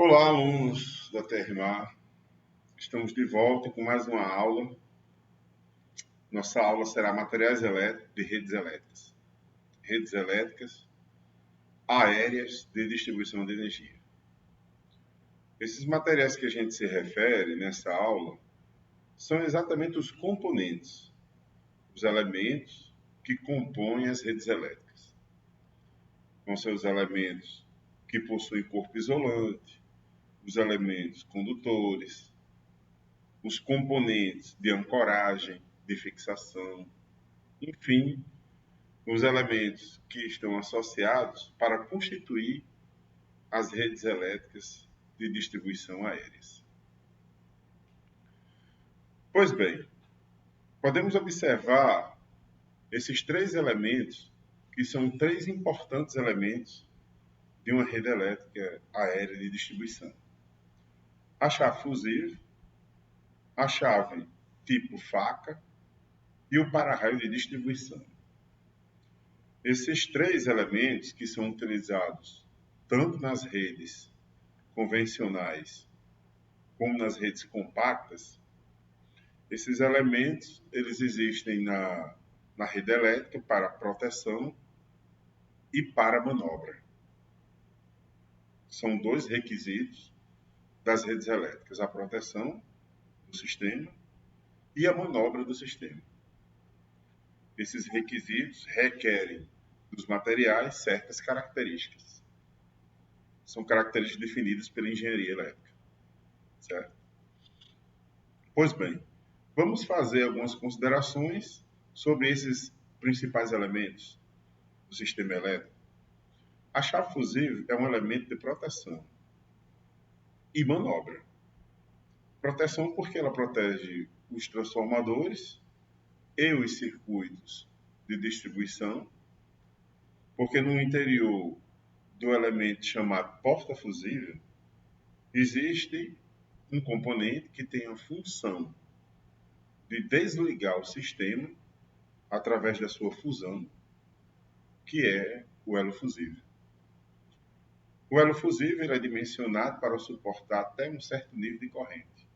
Olá, alunos da TRMA. Estamos de volta com mais uma aula. Nossa aula será materiais elétricos de redes elétricas. Redes elétricas aéreas de distribuição de energia. Esses materiais que a gente se refere nessa aula são exatamente os componentes, os elementos que compõem as redes elétricas. Vão ser os elementos que possuem corpo isolante, os elementos condutores, os componentes de ancoragem, de fixação, enfim, os elementos que estão associados para constituir as redes elétricas de distribuição aéreas. Pois bem, podemos observar esses três elementos, que são três importantes elementos de uma rede elétrica aérea de distribuição. A chave fusível, a chave tipo faca e o para-raio de distribuição. Esses três elementos que são utilizados tanto nas redes convencionais como nas redes compactas, esses elementos eles existem na rede elétrica para proteção e para manobra. São dois requisitos das redes elétricas: a proteção do sistema e a manobra do sistema. Esses requisitos requerem dos materiais certas características. São características definidas pela engenharia elétrica, certo? Pois bem, vamos fazer algumas considerações sobre esses principais elementos do sistema elétrico. A chave fusível é um elemento de proteção e manobra. Proteção porque ela protege os transformadores e os circuitos de distribuição, porque no interior do elemento chamado porta fusível existe um componente que tem a função de desligar o sistema através da sua fusão, que é o elo fusível. O elo fusível é dimensionado para suportar até um certo nível de corrente.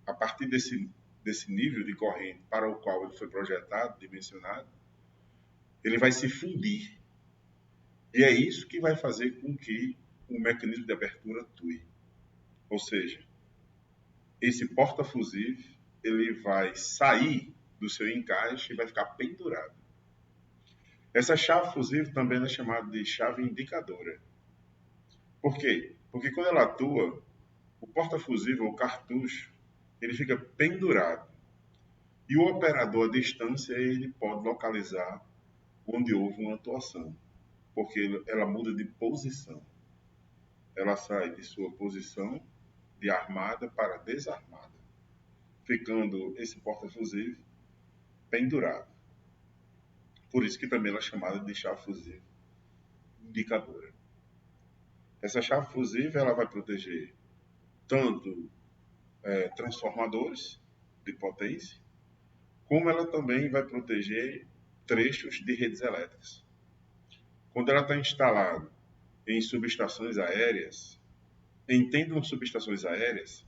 A partir desse nível de corrente para o qual ele foi projetado, dimensionado, ele vai se fundir. E é isso que vai fazer com que o mecanismo de abertura atue. Ou seja, esse porta-fusível ele vai sair do seu encaixe e vai ficar pendurado. Essa chave fusível também é chamada de chave indicadora. Por quê? Porque quando ela atua, o porta-fusível, o cartucho, ele fica pendurado. E o operador à distância ele pode localizar onde houve uma atuação, porque ela muda de posição. Ela sai de sua posição de armada para desarmada, ficando esse porta-fusível pendurado. Por isso que também ela é chamada de chave fusível indicadora. Essa chave fusível ela vai proteger tanto transformadores de potência, como ela também vai proteger trechos de redes elétricas. Quando ela está instalada em subestações aéreas, entendam subestações aéreas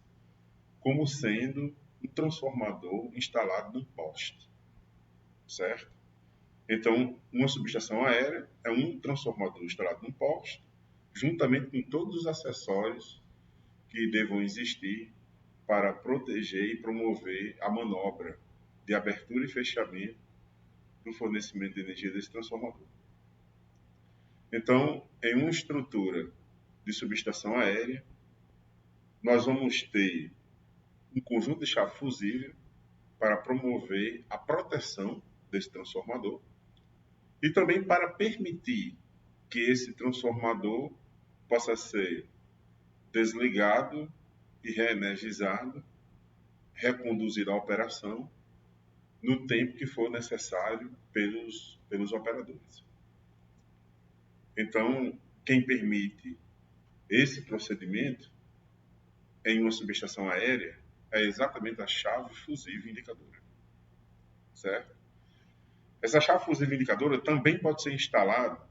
como sendo um transformador instalado num poste, certo? Então, uma subestação aérea é um transformador instalado num poste, juntamente com todos os acessórios que devam existir para proteger e promover a manobra de abertura e fechamento do fornecimento de energia desse transformador. Então, em uma estrutura de subestação aérea, nós vamos ter um conjunto de chave fusível para promover a proteção desse transformador e também para permitir que esse transformador possa ser desligado e reenergizado, reconduzido à operação no tempo que for necessário pelos operadores. Então, quem permite esse procedimento em uma subestação aérea é exatamente a chave fusível indicadora, certo? Essa chave fusível indicadora também pode ser instalada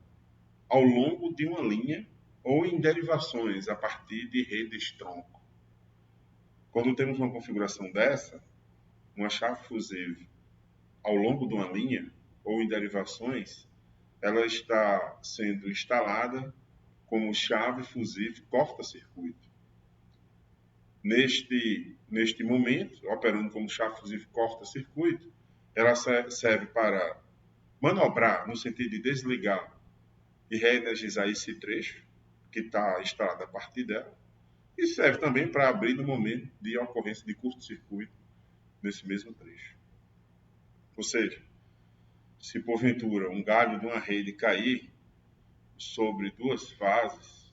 ao longo de uma linha ou em derivações a partir de redes tronco. Quando temos uma configuração dessa, uma chave fusível ao longo de uma linha ou em derivações, ela está sendo instalada como chave fusível corta-circuito. Neste momento, operando como chave fusível corta-circuito, ela serve para manobrar no sentido de desligar e reenergizar esse trecho que está instalado a partir dela, e serve também para abrir no momento de ocorrência de curto-circuito nesse mesmo trecho. Ou seja, se porventura um galho de uma rede cair sobre duas fases,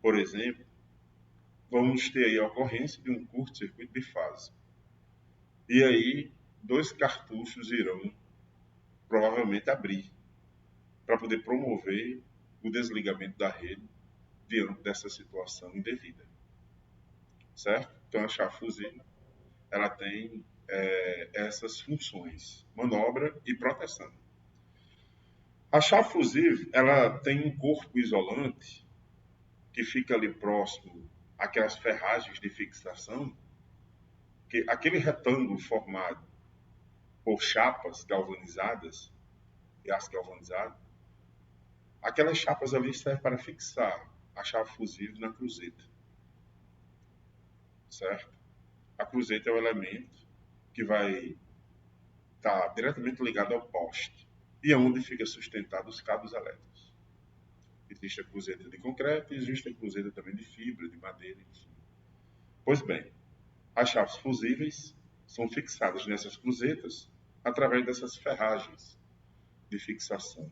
por exemplo, vamos ter aí a ocorrência de um curto-circuito de fase. E aí, dois cartuchos irão provavelmente abrir para poder promover o desligamento da rede diante dessa situação indevida. Certo? Então, a chave fusível, ela tem essas funções, manobra e proteção. A chave fusível, ela tem um corpo isolante que fica ali próximo àquelas ferragens de fixação, que aquele retângulo formado por chapas galvanizadas, e aço galvanizado, aquelas chapas ali servem para fixar a chave fusível na cruzeta. Certo? A cruzeta é o elemento que vai estar diretamente ligado ao poste e é onde fica sustentado os cabos elétricos. Existe a cruzeta de concreto e existe a cruzeta também de fibra, de madeira, enfim. Pois bem, as chaves fusíveis são fixadas nessas cruzetas através dessas ferragens de fixação.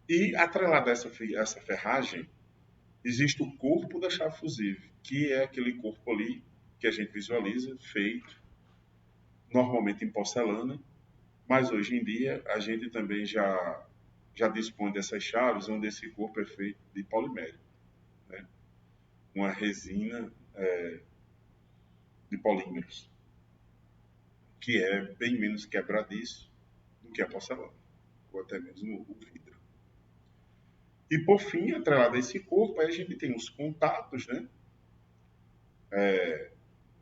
E atrelado a essa ferragem, existe o corpo da chave fusível, que é aquele corpo ali que a gente visualiza, feito normalmente em porcelana, mas hoje em dia a gente também já dispõe dessas chaves onde esse corpo é feito de polimérico, né? Uma resina de polímeros, que é bem menos quebradiço do que a porcelana, ou até mesmo o vidro. E por fim, atrelado a esse corpo, aí a gente tem os contatos, né?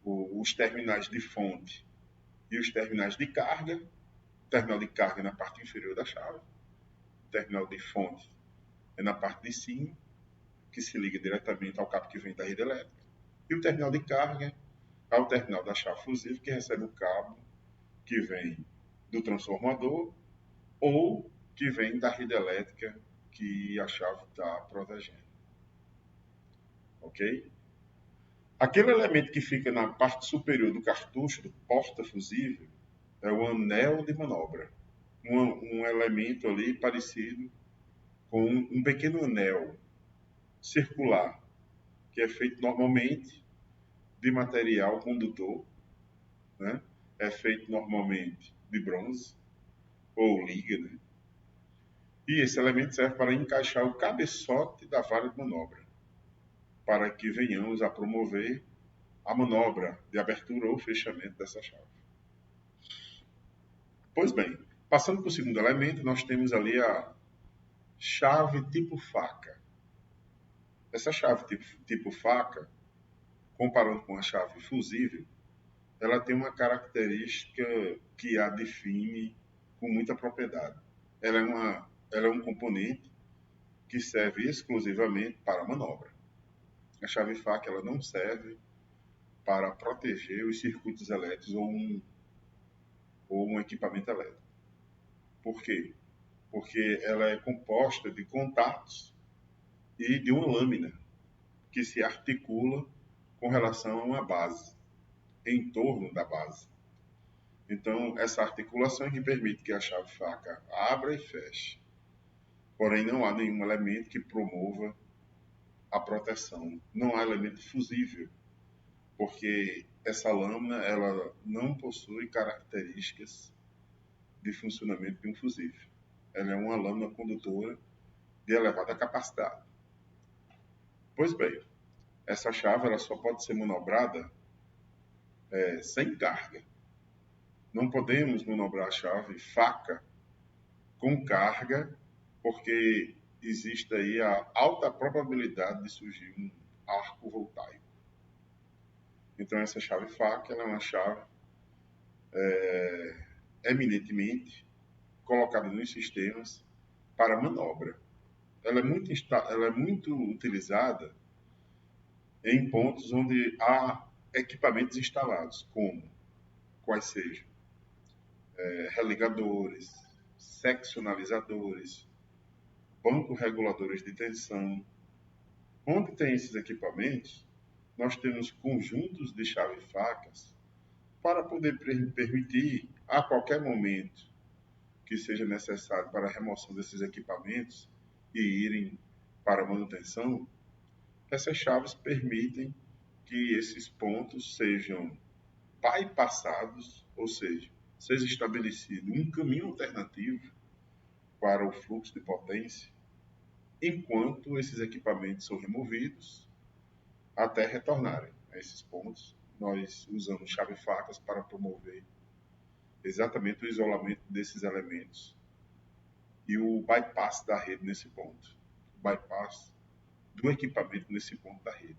Os terminais de fonte e os terminais de carga. O terminal de carga é na parte inferior da chave, o terminal de fonte é na parte de cima, que se liga diretamente ao cabo que vem da rede elétrica, e o terminal de carga é o terminal da chave fusível, que recebe o cabo que vem do transformador ou que vem da rede elétrica que a chave está protegendo. Ok? Aquele elemento que fica na parte superior do cartucho, do porta-fusível, é o anel de manobra. Um elemento ali parecido com um pequeno anel circular, que é feito normalmente de material condutor, né? É feito normalmente de bronze ou liga, né? E esse elemento serve para encaixar o cabeçote da vara de manobra, para que venhamos a promover a manobra de abertura ou fechamento dessa chave. Pois bem, passando para o segundo elemento, nós temos ali a chave tipo faca. Essa chave tipo faca, comparando com a chave fusível, ela tem uma característica que a define com muita propriedade. Ela é um componente que serve exclusivamente para a manobra. A chave faca ela não serve para proteger os circuitos elétricos ou um equipamento elétrico. Por quê? Porque ela é composta de contatos e de uma lâmina que se articula com relação a uma base, em torno da base. Então, essa articulação é que permite que a chave faca abra e feche. Porém, não há nenhum elemento que promova a proteção. Não há elemento fusível, porque essa lâmina ela não possui características de funcionamento de um fusível. Ela é uma lâmina condutora de elevada capacidade. Pois bem, essa chave ela só pode ser manobrada sem carga. Não podemos manobrar a chave faca com carga, porque existe aí a alta probabilidade de surgir um arco voltaico. Então, essa chave FAC ela é uma chave eminentemente colocada nos sistemas para manobra. Ela é muito utilizada em pontos onde há equipamentos instalados, como quais sejam religadores, seccionalizadores, bancos reguladores de tensão. Onde tem esses equipamentos, nós temos conjuntos de chave-facas para poder permitir, a qualquer momento que seja necessário para a remoção desses equipamentos e irem para a manutenção, essas chaves permitem que esses pontos sejam bypassados, ou seja estabelecido um caminho alternativo para o fluxo de potência, enquanto esses equipamentos são removidos até retornarem a esses pontos. Nós usamos chave-facas para promover exatamente o isolamento desses elementos e o bypass da rede nesse ponto. O bypass do equipamento nesse ponto da rede,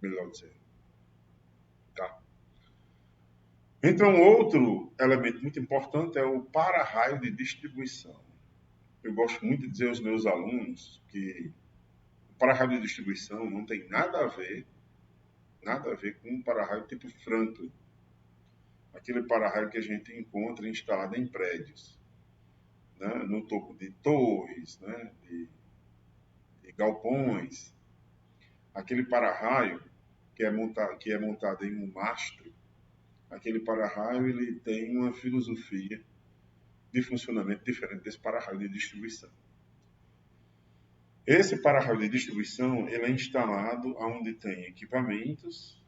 melhor dizendo. Tá? Então, outro elemento muito importante é o para-raio de distribuição. Eu gosto muito de dizer aos meus alunos que o para-raio de distribuição não tem nada a ver com um para-raio tipo Franklin. Aquele para-raio que a gente encontra instalado em prédios, né? No topo de torres, né? de galpões. Aquele para-raio que é montado em um mastro, aquele para-raio ele tem uma filosofia de funcionamento diferente desse para-raio de distribuição. Esse para-raio de distribuição ele é instalado onde tem equipamentos,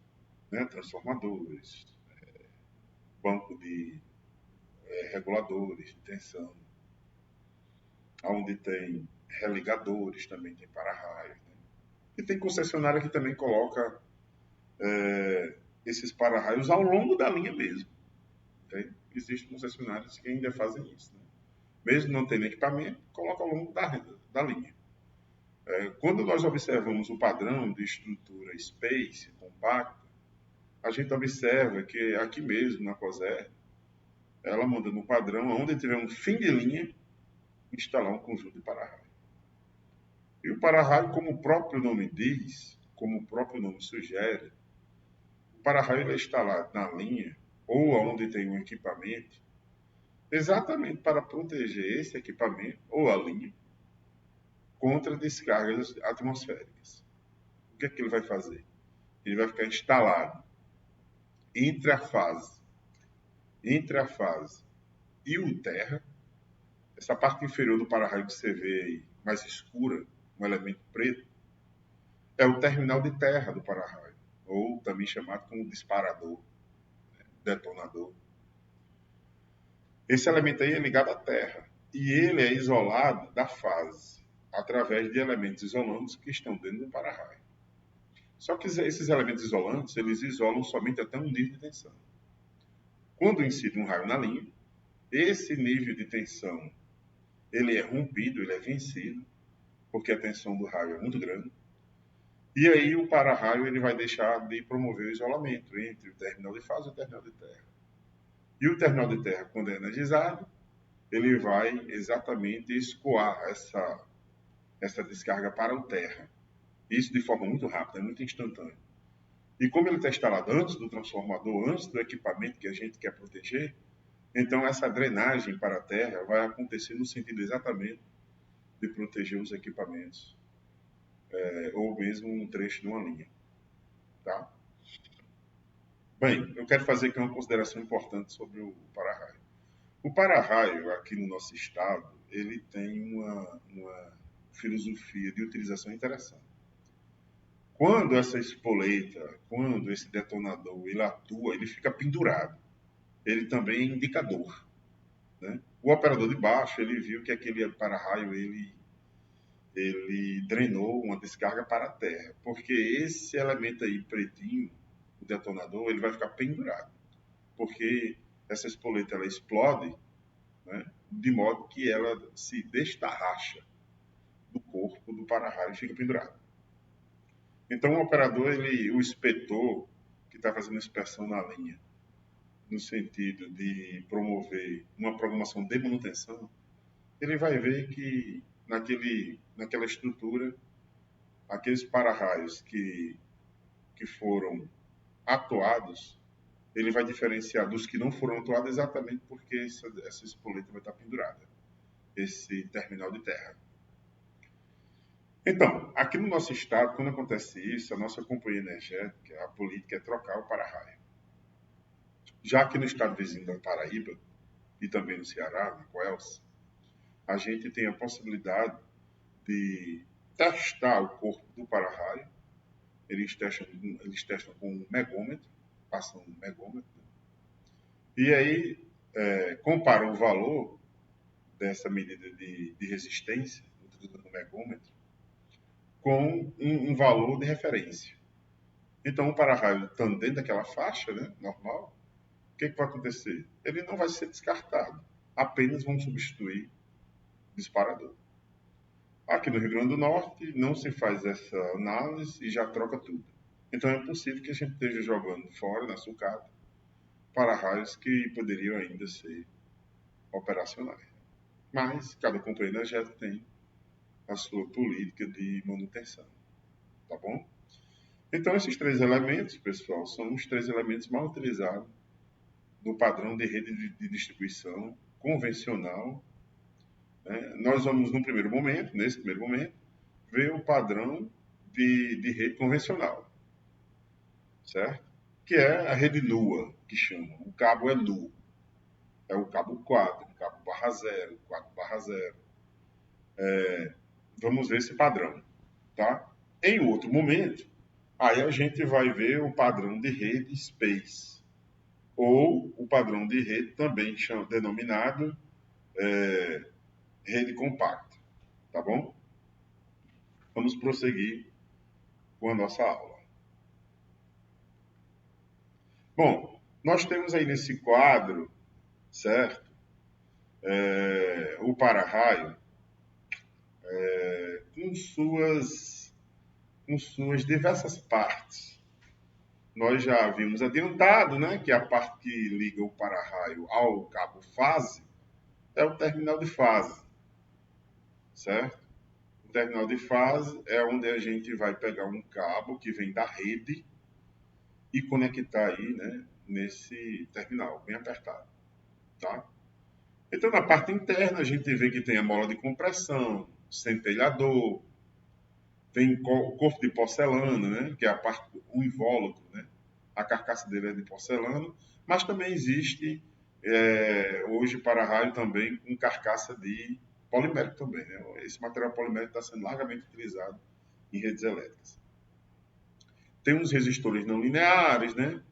né, transformadores, banco de reguladores de tensão, onde tem religadores, também tem para-raio. Né? E tem concessionária que também coloca esses para-raios ao longo da linha mesmo. Okay? Existem concessionários que ainda fazem isso. Né? Mesmo não tendo equipamento, coloca ao longo da linha. Quando nós observamos o padrão de estrutura space compacta, a gente observa que aqui mesmo, na COSER, ela manda no padrão, onde tiver um fim de linha, instalar um conjunto de para-raio. E o para-raio, como o próprio nome diz, como o próprio nome sugere, o para-raio é instalado na linha ou onde tem um equipamento, exatamente para proteger esse equipamento ou a linha contra descargas atmosféricas. O que é que ele vai fazer? Ele vai ficar instalado entre a fase e o terra, essa parte inferior do para-raio que você vê aí, mais escura, um elemento preto, é o terminal de terra do para-raio, ou também chamado como disparador, detonador. Esse elemento aí é ligado à terra, e ele é isolado da fase, através de elementos isolantes que estão dentro do para-raio. Só que esses elementos isolantes, eles isolam somente até um nível de tensão. Quando incide um raio na linha, esse nível de tensão, ele é rompido, ele é vencido, porque a tensão do raio é muito grande. E aí o para-raio ele vai deixar de promover o isolamento entre o terminal de fase e o terminal de terra. E o terminal de terra, quando é energizado, ele vai exatamente escoar essa descarga para o terra. Isso de forma muito rápida, muito instantânea. E como ele está instalado antes do transformador, antes do equipamento que a gente quer proteger, então essa drenagem para a terra vai acontecer no sentido exatamente de proteger os equipamentos, ou mesmo um trecho de uma linha. Tá? Bem, eu quero fazer aqui uma consideração importante sobre o para-raio. O para-raio, aqui no nosso estado, ele tem uma filosofia de utilização interessante. Quando essa espoleta, quando esse detonador ele atua, ele fica pendurado. Ele também é indicador. Né? O operador de baixo, ele viu que aquele para-raio, ele drenou uma descarga para a terra, porque esse elemento aí pretinho, o detonador, ele vai ficar pendurado, porque essa espoleta ela explode, né, de modo que ela se destarraxa do corpo do para-raio fica pendurado. Então o operador, o inspetor que está fazendo a inspeção na linha, no sentido de promover uma programação de manutenção, ele vai ver que naquela estrutura, aqueles para-raios que foram atuados, ele vai diferenciar dos que não foram atuados exatamente porque essa espoleta vai estar pendurada, esse terminal de terra. Então, aqui no nosso estado, quando acontece isso, a nossa companhia energética, a política é trocar o para-raio. Já que no estado vizinho da Paraíba, e também no Ceará, na Coelce, a gente tem a possibilidade de testar o corpo do para-raio. Eles testam com um megômetro, passam um megômetro, e aí comparam o valor dessa medida de resistência, utilizando o megômetro, com um valor de referência. Então, o para-raio estando dentro daquela faixa, né, normal, o que vai acontecer? Ele não vai ser descartado, apenas vão substituir o disparador. Aqui no Rio Grande do Norte não se faz essa análise e já troca tudo. Então é possível que a gente esteja jogando fora, na sucata, para-raios que poderiam ainda ser operacionais. Mas cada companhia energética tem a sua política de manutenção. Tá bom? Então esses três elementos, pessoal, são os três elementos mal utilizados no padrão de rede de distribuição convencional. Né? Nós vamos, nesse primeiro momento, ver o padrão de rede convencional, certo? Que é a rede nua, que chama. O cabo é nu. É o cabo 4, o cabo barra 0, 4 barra 0. Vamos ver esse padrão, tá? Em outro momento, aí a gente vai ver o padrão de rede Space, ou o padrão de rede também denominado rede compacta, tá bom? Vamos prosseguir com a nossa aula. Bom, nós temos aí nesse quadro, certo? O para-raio com suas diversas partes. Nós já havíamos adiantado, né, que a parte que liga o para-raio ao cabo fase é o terminal de fase, certo? O terminal de fase é onde a gente vai pegar um cabo que vem da rede e conectar aí, né, nesse terminal, bem apertado, tá? Então, na parte interna, a gente vê que tem a mola de compressão, centelhador, tem o corpo de porcelana, né, que é a parte, o invólucro, né? A carcaça dele é de porcelana, mas também existe hoje para-raio também com carcaça de polimérico também, né? Esse material polimérico está sendo largamente utilizado em redes elétricas. Tem uns resistores não lineares, né?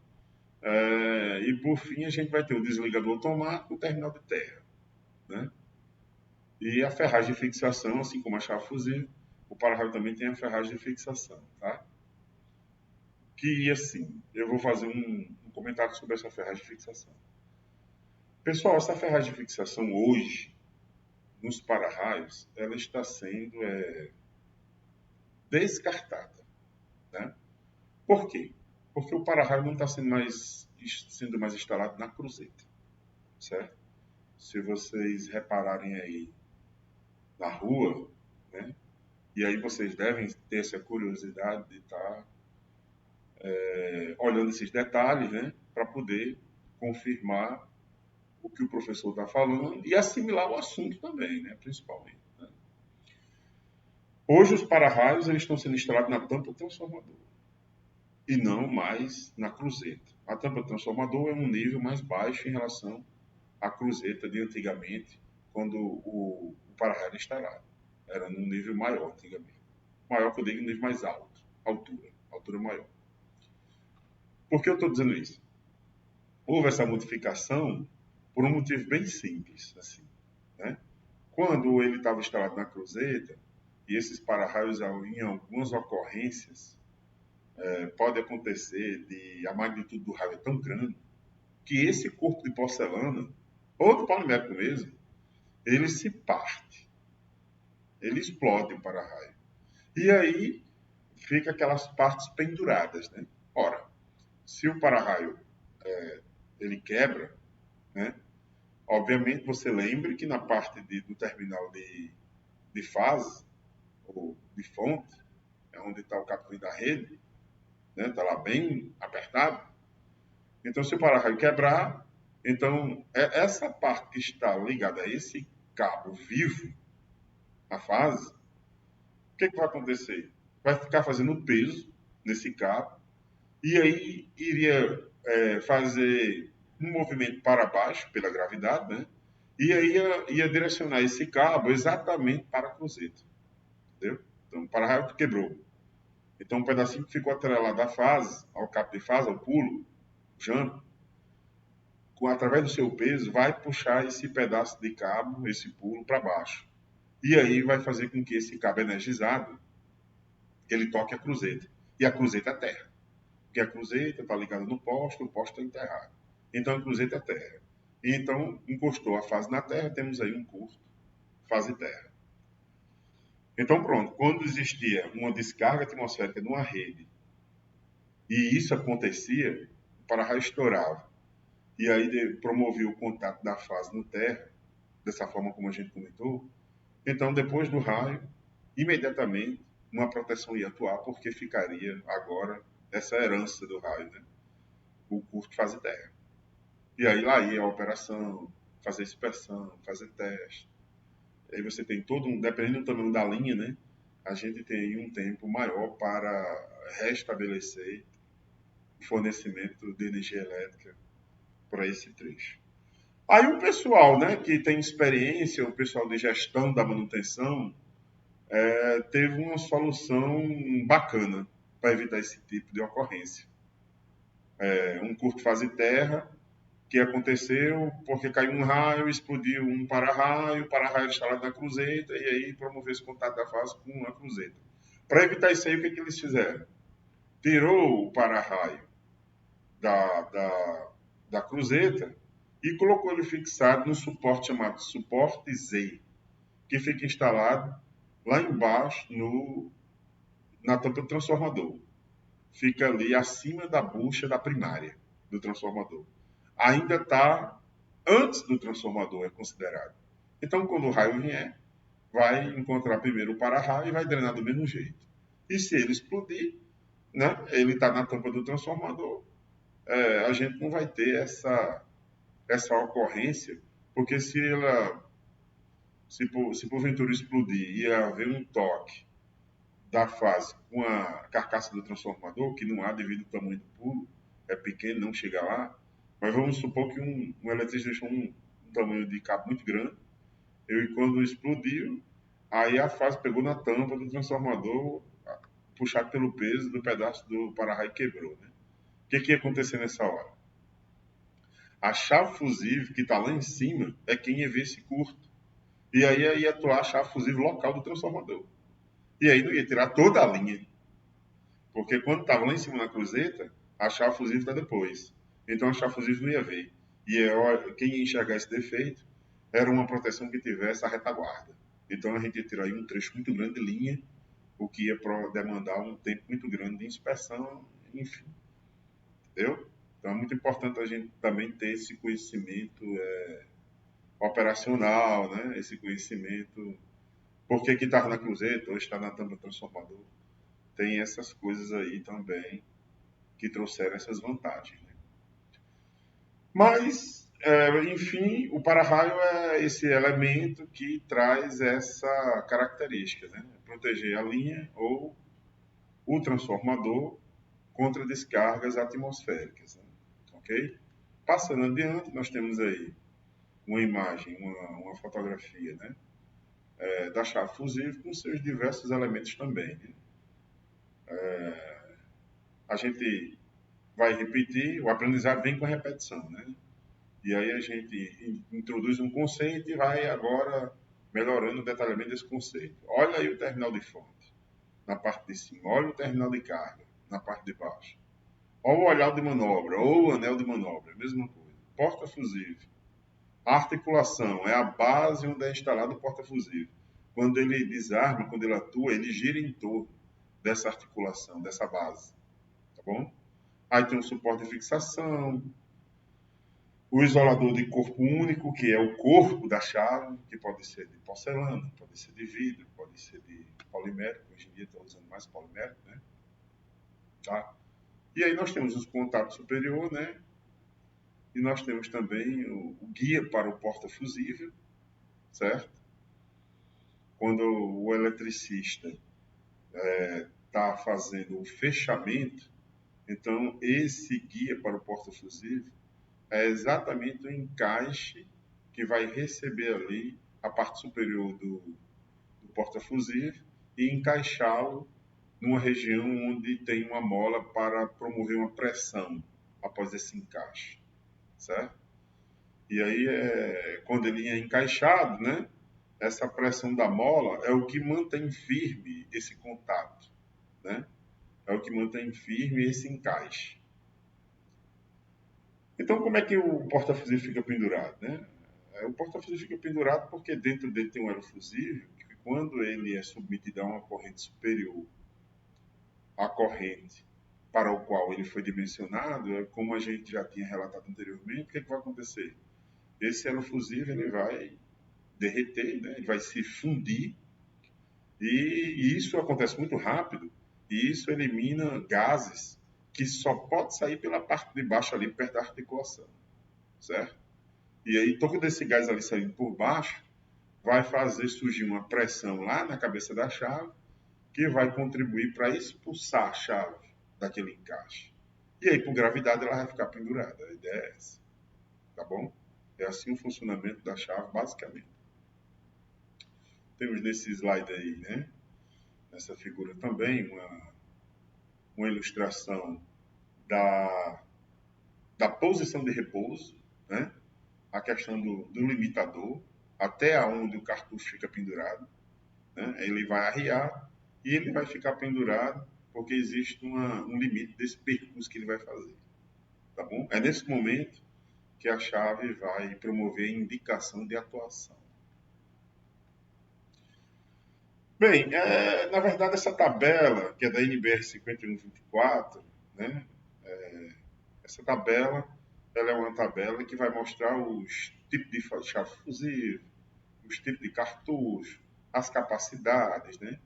E por fim a gente vai ter o desligador automático, o terminal de terra, né? E a ferragem de fixação, assim como a chave fusível, o para-raio também tem a ferragem de fixação, tá? Que, assim, eu vou fazer um comentário sobre essa ferragem de fixação. Pessoal, essa ferragem de fixação hoje, nos para-raios, ela está sendo descartada, né? Por quê? Porque o para-raio não está sendo mais instalado na cruzeta, certo? Se vocês repararem aí na rua, né? E aí vocês devem ter essa curiosidade de estar olhando esses detalhes, né? Para poder confirmar o que o professor está falando e assimilar o assunto também, né? Principalmente. Né? Hoje os para-raios eles estão sendo instalados na tampa transformadora e não mais na cruzeta. A tampa transformador é um nível mais baixo em relação à cruzeta de antigamente, quando o para-raio era instalado. Era num nível maior antigamente. Maior que eu digo, nível mais alto. Altura maior. Por que eu estou dizendo isso? Houve essa modificação por um motivo bem simples. Assim, né? Quando ele estava instalado na cruzeta, e esses para-raios, em algumas ocorrências, pode acontecer de a magnitude do raio é tão grande que esse corpo de porcelana, ou de polimérico mesmo, ele se parte. Ele explode o para-raio. E aí fica aquelas partes penduradas, né? Ora, se o para-raio ele quebra, né? Obviamente você lembre que na parte do terminal de fase, ou de fonte, é onde está o capim da rede, né? Está lá bem apertado. Então, se o para-raio quebrar, então essa parte que está ligada a esse cabo vivo, a fase, o que vai acontecer? Vai ficar fazendo peso nesse cabo e aí iria fazer um movimento para baixo pela gravidade, né? E aí ia direcionar esse cabo exatamente para a cruzeta, entendeu? Então, o para-raio quebrou. Então, um pedacinho que ficou atrelado à fase, ao cabo de fase, ao pulo, jump, através do seu peso, vai puxar esse pedaço de cabo, esse pulo, para baixo. E aí vai fazer com que esse cabo energizado, ele toque a cruzeta. E a cruzeta é terra. Porque a cruzeta está ligada no poste, o poste está enterrado. Então, a cruzeta é terra. E então, encostou a fase na terra, temos aí um curto, fase terra. Então, pronto, quando existia uma descarga atmosférica numa rede, e isso acontecia, o para-raio estourava. E aí promovia o contato da fase no terra, dessa forma como a gente comentou. Então, depois do raio, imediatamente, uma proteção ia atuar, porque ficaria agora essa herança do raio, né? O curto fase terra. E aí lá ia a operação, fazer inspeção, fazer teste. Aí você tem todo um, dependendo do tamanho da linha, né? A gente tem aí um tempo maior para restabelecer o fornecimento de energia elétrica para esse trecho. Aí o pessoal, né, que tem experiência, o pessoal de gestão da manutenção, teve uma solução bacana para evitar esse tipo de ocorrência. Um curto fase terra, que aconteceu porque caiu um raio, explodiu um para-raio, o para-raio instalado na cruzeta, e aí promoveu esse contato da fase com a cruzeta. Para evitar isso aí, o que eles fizeram? Tirou o para-raio da cruzeta e colocou ele fixado no suporte chamado suporte Z, que fica instalado lá embaixo na tampa do transformador. Fica ali acima da bucha da primária do transformador. Ainda está antes do transformador, é considerado. Então, quando o raio vier, vai encontrar primeiro o para-raio e vai drenar do mesmo jeito. E se ele explodir, né, ele está na tampa do transformador, a gente não vai ter essa ocorrência, porque se porventura explodir e haver um toque da fase com a carcaça do transformador, que não há devido ao tamanho do pulo, é pequeno, não chega lá, mas vamos supor que um eletricista deixou um tamanho de cabo muito grande, e quando explodiu, aí a fase pegou na tampa do transformador, puxado pelo peso do pedaço do para-raio e quebrou. Né? O que ia acontecer nessa hora? A chave fusível que está lá em cima é quem ia ver esse curto. E aí ia atuar a chave fusível local do transformador. E aí não ia tirar toda a linha. Porque quando estava lá em cima na cruzeta, a chave fusível está depois. Então a chave fusível não ia ver. E quem ia enxergar esse defeito era uma proteção que tivesse a retaguarda. Então a gente ia tirar aí um trecho muito grande de linha, o que ia demandar um tempo muito grande de inspeção, enfim. Entendeu? Então é muito importante a gente também ter esse conhecimento operacional, né? Esse conhecimento. Por que estava na cruzeta ou está na tampa do transformador? Tem essas coisas aí também que trouxeram essas vantagens. Né? Mas, enfim, o para-raio é esse elemento que traz essa característica, né? Proteger a linha ou o transformador contra descargas atmosféricas. Né? Ok? Passando adiante, nós temos aí uma imagem, uma fotografia, né? Da chave fusível com seus diversos elementos também. Né? A gente vai repetir, o aprendizado vem com a repetição, né? E aí a gente introduz um conceito e vai agora melhorando o detalhamento desse conceito. Olha aí o terminal de fonte, na parte de cima. Olha o terminal de carga, na parte de baixo. Olha o olhar de manobra, ou o anel de manobra, a mesma coisa. Porta fusível. A articulação é a base onde é instalado o porta fusível. quando ele desarma, quando ele atua, ele gira em torno dessa articulação, dessa base, tá bom? Aí tem o suporte de fixação, o isolador de corpo único, que é o corpo da chave, que pode ser de porcelana, pode ser de vidro, pode ser de polimérico. Hoje em dia estão usando mais polimérico, né? Tá? E aí nós temos os contatos superior, né? E nós temos também o guia para o porta-fusível, certo? Quando o eletricista está fazendo o fechamento, então esse guia para o porta-fusível é exatamente o encaixe que vai receber ali a parte superior do porta-fusível e encaixá-lo numa região onde tem uma mola para promover uma pressão após esse encaixe, certo? E aí, quando ele é encaixado, né, essa pressão da mola é o que mantém firme esse contato, né? É o que mantém firme esse encaixe. Então, como é que o porta-fusível fica pendurado, né? O porta-fusível fica pendurado porque dentro dele tem um aerofusível que, quando ele é submetido a uma corrente superior à corrente para o qual ele foi dimensionado, como a gente já tinha relatado anteriormente, o que, vai acontecer? Esse aerofusível ele vai derreter, né? Ele vai se fundir, e isso acontece muito rápido, e isso elimina gases que só pode sair pela parte de baixo ali, perto da articulação, certo? E aí todo esse gás ali saindo por baixo vai fazer surgir uma pressão lá na cabeça da chave que vai contribuir para expulsar a chave daquele encaixe. E aí, por gravidade, ela vai ficar pendurada. A ideia é essa, tá bom? É assim o funcionamento da chave, basicamente. Temos nesse slide aí, né? Nessa figura também, uma ilustração da posição de repouso, né? A questão do limitador, até onde o cartucho fica pendurado, né? Ele vai arriar e ele vai ficar pendurado porque existe um limite desse percurso que ele vai fazer, tá bom? É nesse momento que a chave vai promover a indicação de atuação. Bem, na verdade essa tabela, que é da NBR 5124, né? Essa tabela, ela é uma tabela que vai mostrar os tipos de chave fusível, os tipos de cartucho, as capacidades, né?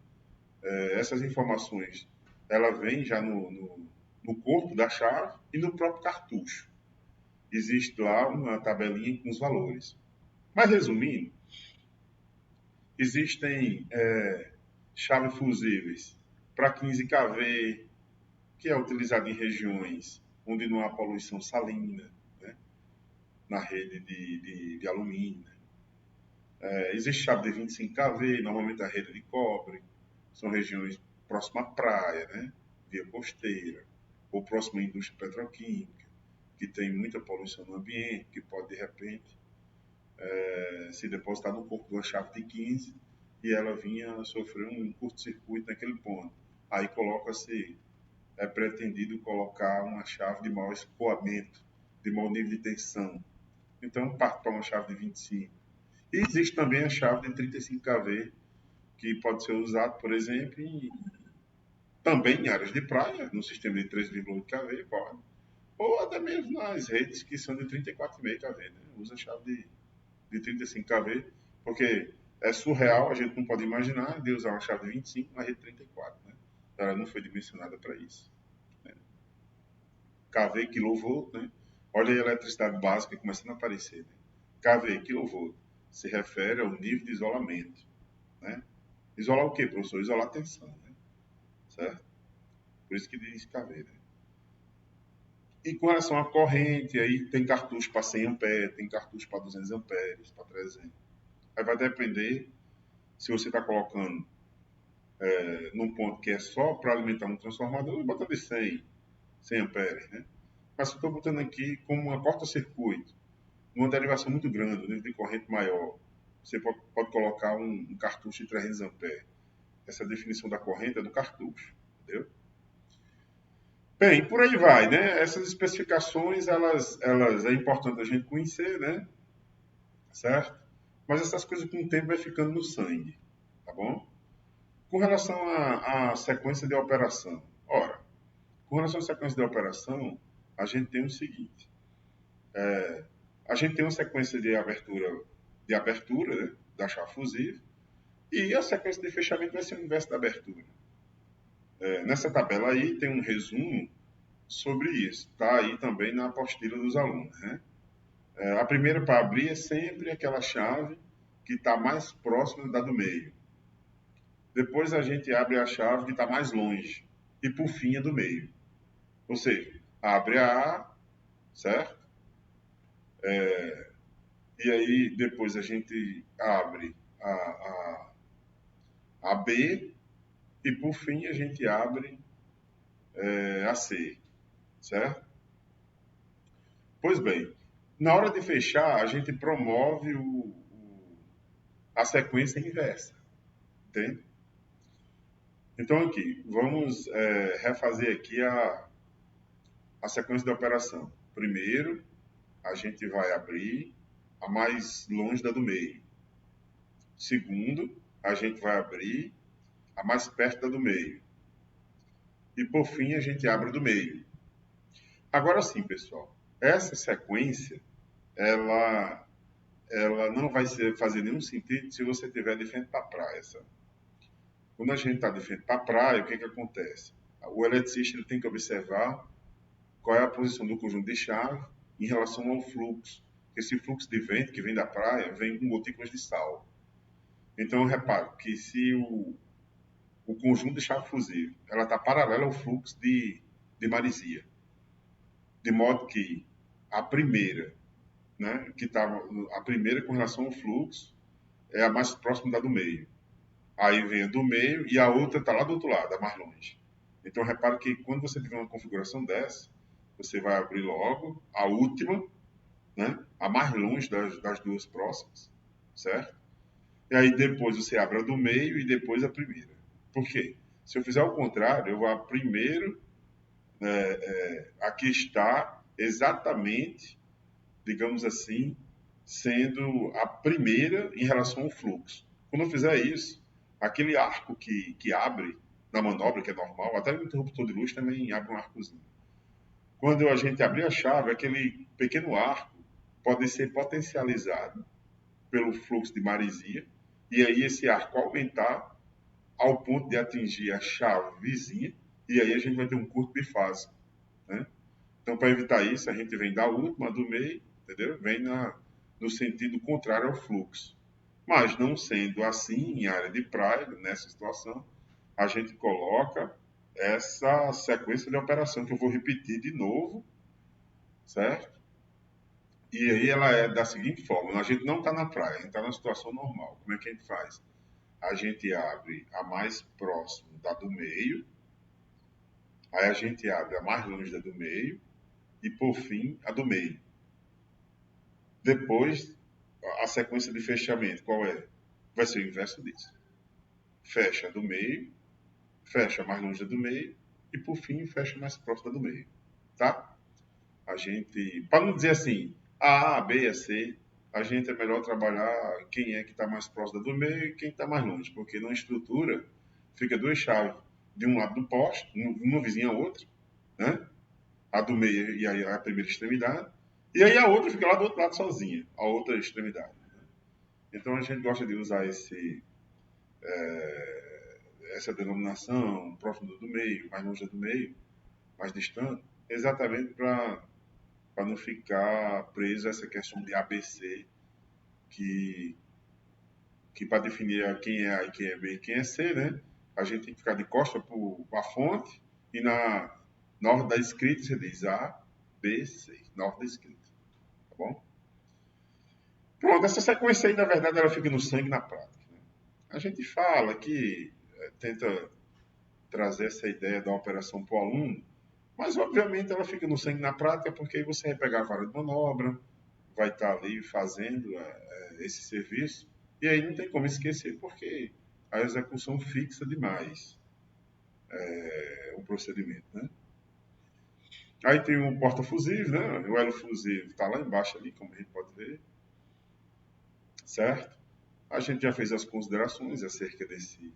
Essas informações, ela vem já no corpo da chave e no próprio cartucho. Existe lá uma tabelinha com os valores. Mas resumindo, existem chaves fusíveis para 15 kV, que é utilizado em regiões onde não há poluição salina, né? Na rede de alumínio. Existe chave de 25 kV, normalmente a rede de cobre, são regiões próximas à praia, né? Via costeira, ou próxima à indústria petroquímica, que tem muita poluição no ambiente, que pode, de repente, se depositar no corpo de uma chave de 15 e ela vinha sofrer um curto-circuito naquele ponto. Aí coloca-se, é pretendido colocar uma chave de maior escoamento, de maior nível de tensão. Então, parte para uma chave de 25. E existe também a chave de 35 kV, que pode ser usado, por exemplo, também em áreas de praia, no sistema de 3,8 kV, pode. Ou até mesmo nas redes que são de 34,5 kV, né? Usa a chave de 35 kV, porque é surreal, a gente não pode imaginar de usar uma chave de 25 na rede 34, né? Ela não foi dimensionada para isso, né? kV, kilovolt, né? Olha aí a eletricidade básica começando a aparecer, né? kV, kilovolt, se refere ao nível de isolamento, né? Isolar o quê, professor? Isolar a tensão, né? Certo? Por isso que diz kV, né? E com relação à corrente, aí tem cartucho para 100 amperes, tem cartucho para 200 amperes, para 300. Aí vai depender se você está colocando num ponto que é só para alimentar um transformador, eu boto de 100 amperes, né? Mas se eu estou botando aqui como uma corta-circuito, numa derivação muito grande, um nível de corrente maior, você pode colocar um cartucho de 300 amperes. Essa definição da corrente é do cartucho, entendeu? Bem, por aí vai, né? Essas especificações, elas é importante a gente conhecer, né? Certo? Mas essas coisas com o tempo vai ficando no sangue, tá bom? Com relação à sequência de operação, ora, com relação à sequência de operação, a gente tem o seguinte, a gente tem uma sequência de abertura, né, da chave fusiva, e a sequência de fechamento vai ser o inverso da abertura. Nessa tabela aí tem um resumo sobre isso, está aí também na apostila dos alunos, né? A primeira para abrir é sempre aquela chave que está mais próxima da do meio. Depois a gente abre a chave que está mais longe. E por fim a do meio. Ou seja, abre a A, certo? E aí depois a gente abre a B e por fim a gente abre a C, certo? Pois bem, na hora de fechar a gente promove a sequência inversa, entende? Então aqui, vamos refazer aqui a sequência de operação. Primeiro, a gente vai abrir a mais longe da do meio. Segundo, a gente vai abrir a mais perto da do meio. E por fim, a gente abre a do meio. Agora sim, pessoal, essa sequência, ela, ela não vai fazer nenhum sentido se você estiver de frente para a praia, sabe? Quando a gente está de frente para a praia, o que acontece? O eletricista ele tem que observar qual é a posição do conjunto de chave em relação ao fluxo. Esse fluxo de vento que vem da praia vem com gotículas de sal. Então, eu reparo que se o conjunto de chave fusível ela está paralela ao fluxo de maresia, de modo que a primeira, né, que tá, a primeira com relação ao fluxo é a mais próxima da do meio. Aí vem a do meio e a outra está lá do outro lado, a mais longe. Então, repare que quando você tiver uma configuração dessa, você vai abrir logo a última, né, a mais longe das duas próximas, certo? E aí depois você abre a do meio e depois a primeira. Por quê? Se eu fizer o contrário, eu vou primeiro, aqui está exatamente, digamos assim, sendo a primeira em relação ao fluxo. Quando eu fizer isso, aquele arco que abre na manobra, que é normal, até o interruptor de luz também abre um arcozinho. Quando a gente abrir a chave, aquele pequeno arco pode ser potencializado pelo fluxo de maresia, e aí esse arco aumentar ao ponto de atingir a chave vizinha, e aí a gente vai ter um curto bifásico, né? Então, para evitar isso, a gente vem da última, do meio, entendeu? Vem no sentido contrário ao fluxo. Mas não sendo assim, em área de praia, nessa situação, a gente coloca essa sequência de operação que eu vou repetir de novo, certo? E aí ela é da seguinte forma: a gente não está na praia, a gente está na situação normal. Como é que a gente faz? A gente abre a mais próxima da do meio, aí a gente abre a mais longe da do meio e, por fim, a do meio. Depois, a sequência de fechamento, qual é? Vai ser o inverso disso. Fecha a do meio, fecha a mais longe da do meio e, por fim, fecha mais próximo da do meio. Tá? A gente, para não dizer assim, A, B, A, C, a gente é melhor trabalhar quem é que está mais próximo da do meio e quem está mais longe, porque na estrutura fica duas chaves de um lado do poste, uma vizinha a outra, né? A do meio e a primeira extremidade, e aí a outra fica lá do outro lado sozinha, a outra extremidade. Então a gente gosta de usar essa denominação, próximo do meio, mais longe do meio, mais distante, exatamente para não ficar preso a essa questão de ABC, que, que para definir quem é A e quem é B e quem é C, né? A gente tem que ficar de costa para a fonte e na ordem da escrita você diz A, B, C, na ordem da escrita, tá bom? Pronto, essa sequência aí, na verdade, ela fica no sangue e na prática. Né? A gente fala que tenta trazer essa ideia da operação para o aluno, mas obviamente ela fica no sangue e na prática porque aí você vai pegar a vara de manobra, vai estar ali fazendo esse serviço, e aí não tem como esquecer porque a execução fixa demais o procedimento, né? Aí tem o porta-fusível, né? O helo fusível está lá embaixo ali, como a gente pode ver, certo? A gente já fez as considerações acerca desse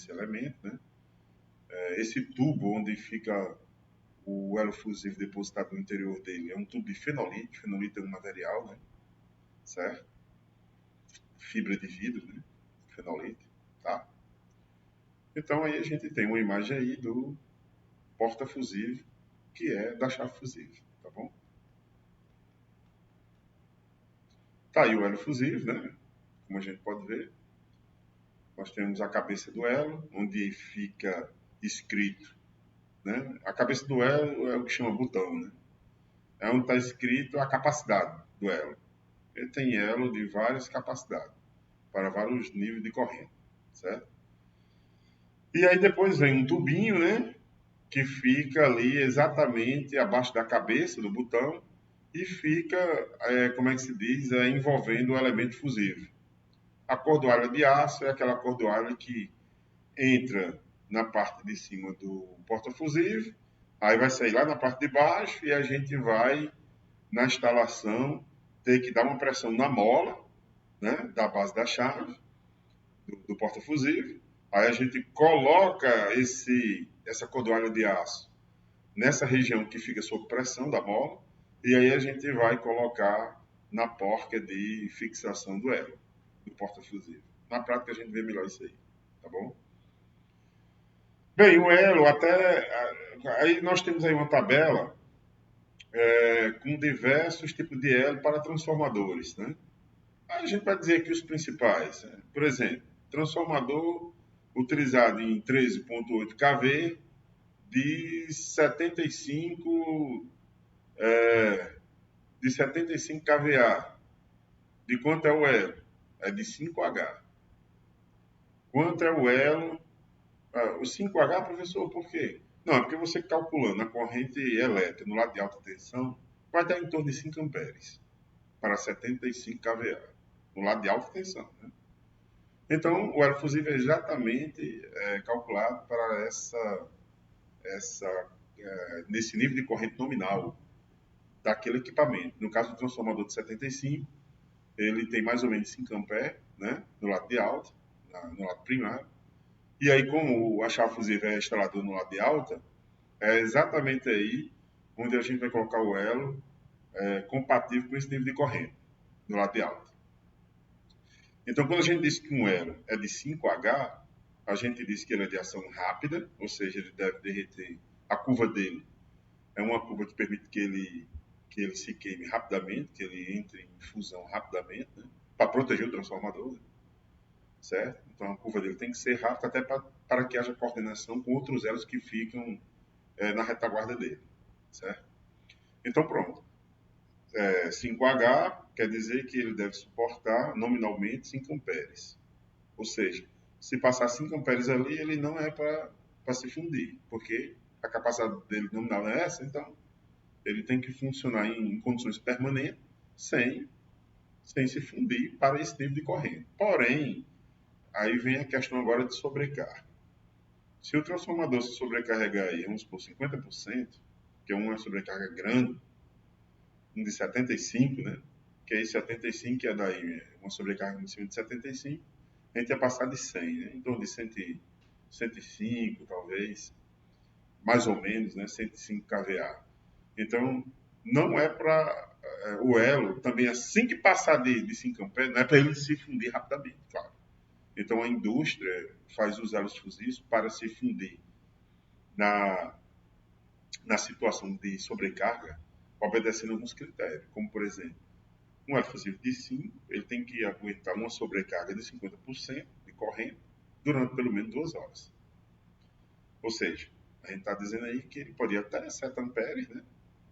elemento, né? Esse tubo onde fica o elo fusivo depositado no interior dele é um tubo de fenolite. Fenolite é um material, né? Certo? Fibra de vidro, né? Fenolite, tá? Então aí a gente tem uma imagem aí do porta-fusível, que é da chave fusível, tá bom? Tá aí o elo fusível, né? Como a gente pode ver, nós temos a cabeça do elo, onde fica escrito, né? A cabeça do elo é o que chama botão, né? É onde está escrito a capacidade do elo. Ele tem elo de várias capacidades, para vários níveis de corrente, certo? E aí depois vem um tubinho, né? Que fica ali exatamente abaixo da cabeça do botão e fica, como é que se diz, envolvendo o elemento fusível. A cordoalha de aço é aquela cordoalha que entra na parte de cima do porta-fusível, aí vai sair lá na parte de baixo e a gente vai, na instalação, ter que dar uma pressão na mola, né, da base da chave, do porta-fusível. Aí a gente coloca essa cordoalha de aço nessa região que fica sob pressão da mola, e aí a gente vai colocar na porca de fixação do elo, do porta-fusível. Na prática a gente vê melhor isso aí, tá bom? Bem, o elo até... Aí nós temos aí uma tabela com diversos tipos de elo para transformadores, né? Aí a gente vai dizer aqui os principais. Né? Por exemplo, transformador utilizado em 13.8 kV de 75 kVA. De quanto é o elo? É de 5H. Quanto é o elo? O 5H, professor, por quê? Não, é porque você calculando a corrente elétrica no lado de alta tensão, vai dar em torno de 5 amperes para 75 kVA, no lado de alta tensão. Né? Então, o elo fusível é exatamente calculado para nesse nível de corrente nominal daquele equipamento. No caso do transformador de 75, ele tem mais ou menos 5 amperes, né, no lado de alta, no lado primário. E aí, como a chave fusível é instalada no lado de alta, é exatamente aí onde a gente vai colocar o elo compatível com esse nível de corrente, no lado de alta. Então, quando a gente diz que um elo é de 5H, a gente diz que ele é de ação rápida, ou seja, ele deve derreter, a curva dele é uma curva que permite que ele se queime rapidamente, que ele entre em fusão rapidamente, né? Para proteger o transformador, né? Certo? Então a curva dele tem que ser rápida até para que haja coordenação com outros elos que ficam na retaguarda dele, certo? Então pronto. 5H quer dizer que ele deve suportar nominalmente 5 amperes. Ou seja, se passar 5 amperes ali, ele não é para se fundir, porque a capacidade dele nominal é essa, então ele tem que funcionar em condições permanentes, sem se fundir para esse tipo de corrente. Porém, aí vem a questão agora de sobrecarga. Se o transformador se sobrecarregar aí, vamos por 50%, que é uma sobrecarga grande, um de 75, né? Que aí 75 ia dar aí uma sobrecarga em cima de 75, a gente ia passar de 100, né? Em torno de 105, talvez, mais ou menos, né? 105 kVA. Então, não é para o elo, também assim que passar de 5 amperes, não é para ele se fundir rapidamente, claro. Então, a indústria faz os elos fusíveis para se fundir na, na situação de sobrecarga, obedecendo alguns critérios, como, por exemplo, um elo fusível de 5, ele tem que aguentar uma sobrecarga de 50% de corrente durante pelo menos 2 horas. Ou seja, a gente está dizendo aí que ele pode ir até 7 amperes, né?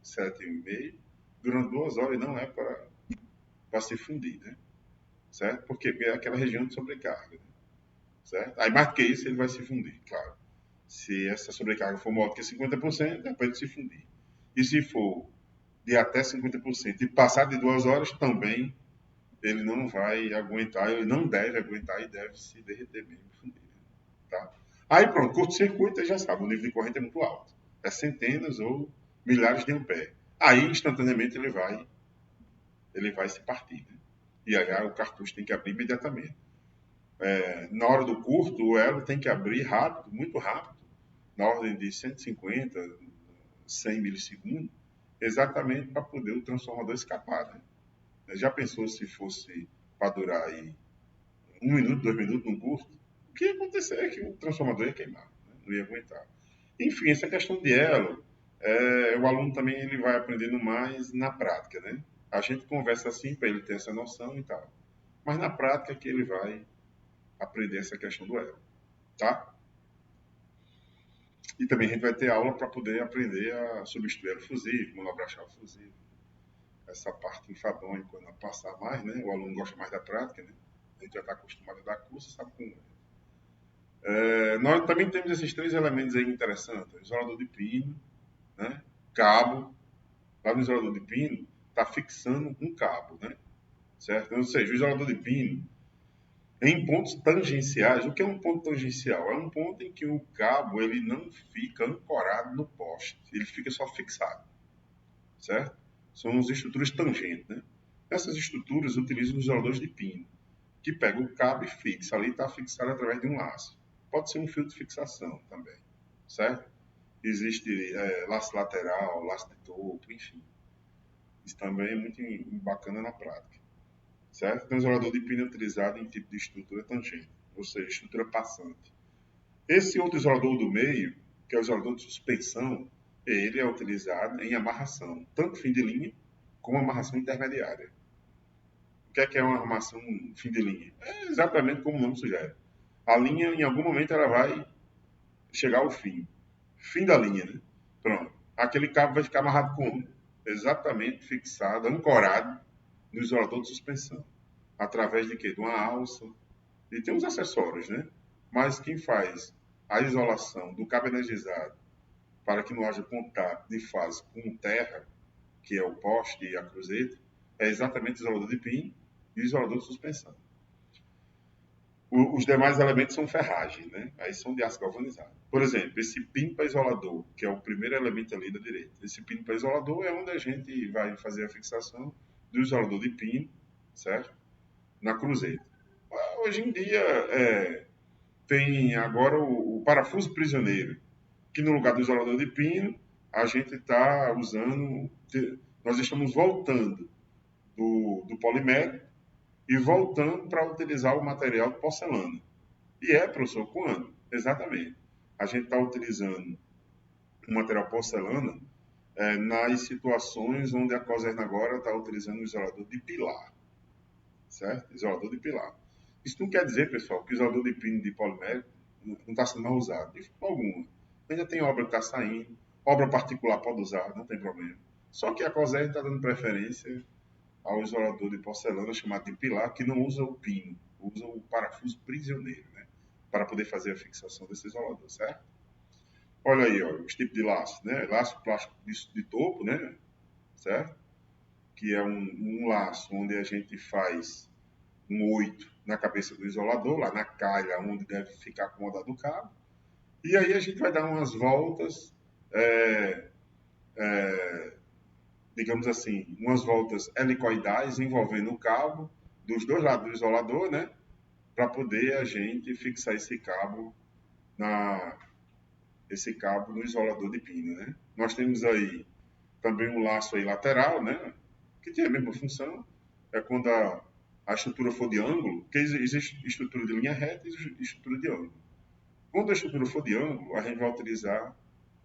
7,5, durante 2 horas, e não é para se fundir, né? Certo? Porque é aquela região de sobrecarga, né? Certo? Aí mais do que isso, ele vai se fundir, claro. Se essa sobrecarga for maior do que 50%, é para ele se fundir. E se for de até 50% e passar de 2 horas, também ele não vai aguentar, ele não deve aguentar e deve se derreter mesmo, fundir. Tá? Aí pronto, curto-circuito, já sabe, o nível de corrente é muito alto. É centenas ou milhares de amperes. Aí, instantaneamente, ele vai se partir. Né? E aí o cartucho tem que abrir imediatamente. Na hora do curto, o elo tem que abrir rápido, muito rápido, na ordem de 150, 100 milissegundos, exatamente para poder o transformador escapar. Né? Já pensou se fosse para durar aí 1 minuto, 2 minutos num curto? O que ia acontecer é que o transformador ia queimar, né? Não ia aguentar. Enfim, essa questão de elo, o aluno também ele vai aprendendo mais na prática, né? A gente conversa assim para ele ter essa noção e tal. Mas na prática é que ele vai aprender essa questão do elo, tá? E também a gente vai ter aula para poder aprender a substituir elo fusivo, manobrar chave fusivo. Essa parte enfadonha, quando passar mais, né? O aluno gosta mais da prática, né? A gente já está acostumado a dar curso, sabe como é. Nós também temos esses 3 elementos aí interessantes. Isolador de pino, né? Cabo. Lá no isolador de pino, está fixando um cabo, né? Certo? Ou seja, o isolador de pino, em pontos tangenciais, o que é um ponto tangencial? É um ponto em que o cabo ele não fica ancorado no poste, ele fica só fixado, certo? São as estruturas tangentes, né? Essas estruturas utilizam os isoladores de pino, que pega o cabo e fixa. Ali está fixado através de um laço. Pode ser um fio de fixação também, certo? Existe laço lateral, laço de topo, enfim. Isso também é muito bacana na prática, certo? Então, o isolador de pino é utilizado em tipo de estrutura tangente, ou seja, estrutura passante. Esse outro isolador do meio, que é o isolador de suspensão, ele é utilizado em amarração, tanto fim de linha como amarração intermediária. O que é uma armação fim de linha? É exatamente como o nome sugere. A linha, em algum momento, ela vai chegar ao fim. Fim da linha, né? Pronto. Aquele cabo vai ficar amarrado como? Exatamente fixado, ancorado no isolador de suspensão. Através de quê? De uma alça. E tem uns acessórios, né? Mas quem faz a isolação do cabo energizado para que não haja contato de fase com terra, que é o poste e a cruzeta, é exatamente o isolador de pino e o isolador de suspensão. Os demais elementos são ferragem, né? Aí são de aço galvanizado. Por exemplo, esse pino para isolador, que é o primeiro elemento ali da direita. Esse pino para isolador é onde a gente vai fazer a fixação do isolador de pino, certo? Na cruzeta. Hoje em dia tem agora o parafuso prisioneiro, que no lugar do isolador de pino, a gente está usando, nós estamos voltando do polimério e voltando para utilizar o material de porcelana. E professor, quando? Exatamente. A gente está utilizando o material porcelana nas situações onde a Coserna agora está utilizando o isolador de pilar, certo? Isolador de pilar. Isso não quer dizer, pessoal, que o isolador de pino de polimério não está sendo mal usado, de forma alguma. Ainda tem obra que está saindo, obra particular pode usar, não tem problema. Só que a Coserna está dando preferência ao isolador de porcelana chamado de pilar, que não usa o pino, usa o parafuso prisioneiro, né? Para poder fazer a fixação desse isolador, certo? Olha aí, ó, os tipos de laço, né? Laço plástico de topo, né? Certo? Que é um laço onde a gente faz um 8 na cabeça do isolador, lá na calha onde deve ficar acomodado o cabo. E aí a gente vai dar umas voltas, é, é, digamos assim, umas voltas helicoidais envolvendo o cabo dos dois lados do isolador, né? Para poder a gente fixar na, esse cabo no isolador de pino, né? Nós temos aí também um laço aí lateral, né? Que tem a mesma função. É quando a estrutura for de ângulo, porque existe estrutura de linha reta e estrutura de ângulo. Quando a estrutura for de ângulo, a gente vai utilizar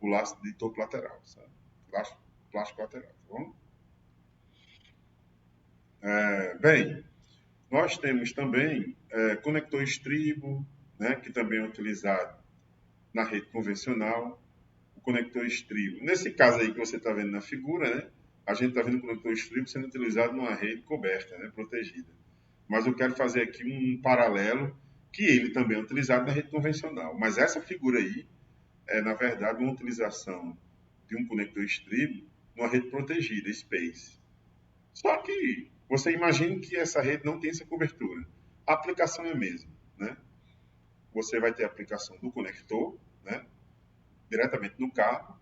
o laço de topo lateral, sabe? Laço plástico lateral, tá bom? Bem, nós temos também conector estribo, né? Que também é utilizado na rede convencional. O conector estribo. Nesse caso aí que você está vendo na figura, né? A gente está vendo o conector estribo sendo utilizado numa rede coberta, né? Protegida. Mas eu quero fazer aqui um paralelo que ele também é utilizado na rede convencional. Mas essa figura aí é, na verdade, uma utilização de um conector estribo numa rede protegida, space. Só que você imagina que essa rede não tem essa cobertura. A aplicação é a mesma, né? Você vai ter a aplicação do conector, né? Diretamente no cabo.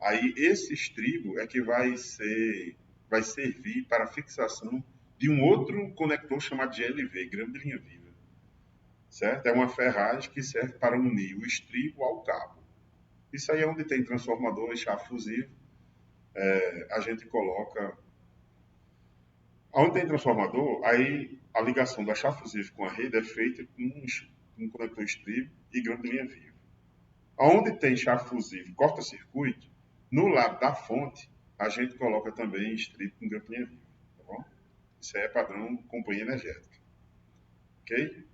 Aí esse estribo é que vai servir para a fixação de um outro conector chamado GLV, grama de linha viva, certo? É uma ferragem que serve para unir o estribo ao cabo. Isso aí é onde tem transformador e chave fusível, a gente coloca. Onde tem transformador, aí a ligação da chave fusível com a rede é feita com um conector estribo e grande linha viva. Onde tem chave fusível corta-circuito, no lado da fonte, a gente coloca também estribo com grande linha viva. Tá bom? Isso aí é padrão companhia energética. Ok?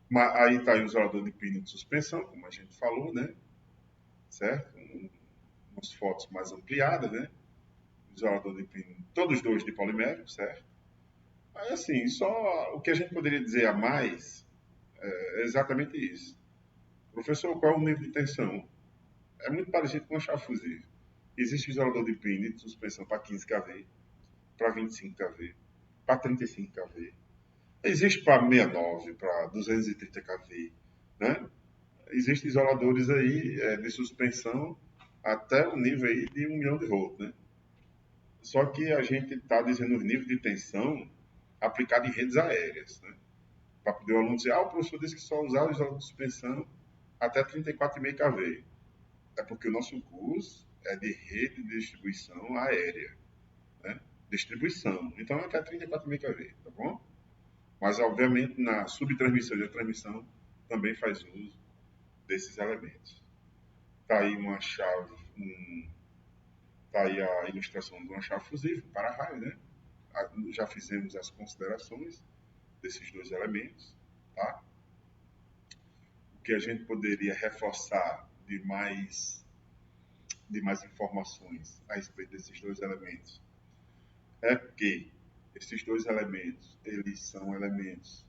Mas aí está aí o isolador de pino de suspensão, como a gente falou, né? Certo? Umas fotos mais ampliadas, né? Isolador de pino, todos dois de polimérico, certo? Aí, assim, só o que a gente poderia dizer a mais é exatamente isso. Professor, qual é o nível de tensão? É muito parecido com a chave fusível. Existe isolador de pino de suspensão para 15 kV, para 25 kV, para 35 kV. Existe para 69, para 230 kV, né? Existem isoladores aí de suspensão até o nível aí de 1 milhão de volts, né? Só que a gente está dizendo os níveis de tensão aplicado em redes aéreas, né? Para poder o aluno dizer, o professor disse que só usava o isolador de suspensão até 34,5 kV. É porque o nosso curso é de rede de distribuição aérea, né? Distribuição. Então é até 34,5 kV, tá bom? Mas, obviamente, na subtransmissão e transmissão também faz uso desses elementos. Está aí uma chave, tá aí a ilustração de uma chave fusível para raio, né? Já fizemos as considerações desses dois elementos, tá? O que a gente poderia reforçar de mais informações a respeito desses dois elementos é que esses dois elementos, eles são elementos,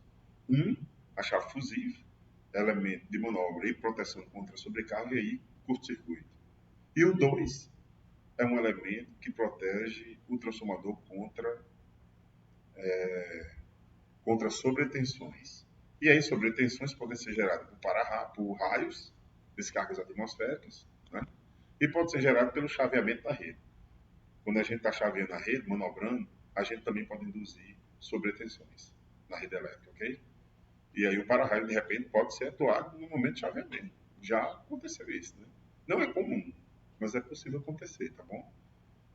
a chave fusível, elemento de manobra e proteção contra sobrecarga e curto-circuito. E o 2 é um elemento que protege o transformador contra sobretensões. E aí, sobretensões podem ser geradas por raios, descargas atmosféricas, né? E pode ser gerado pelo chaveamento da rede. Quando a gente está chaveando a rede, manobrando, a gente também pode induzir sobretensões na rede elétrica, ok? E aí o para-raio, de repente, pode ser atuado no momento de chaveamento. Já aconteceu isso, né? Não é comum, mas é possível acontecer, tá bom?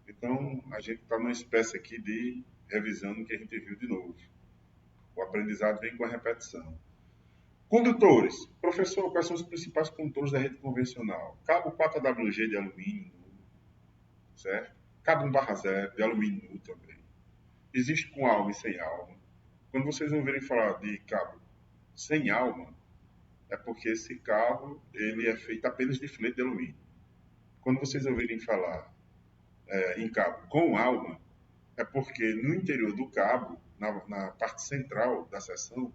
Então, a gente está numa espécie aqui de revisando o que a gente viu de novo. O aprendizado vem com a repetição. Condutores. Professor, quais são os principais condutores da rede convencional? Cabo 4AWG de alumínio, certo? Cabo 1/0 de alumínio também. Existe com alma e sem alma. Quando vocês ouvirem falar de cabo sem alma, é porque esse cabo ele é feito apenas de filete de alumínio. Quando vocês ouvirem falar em cabo com alma, é porque no interior do cabo, na parte central da seção,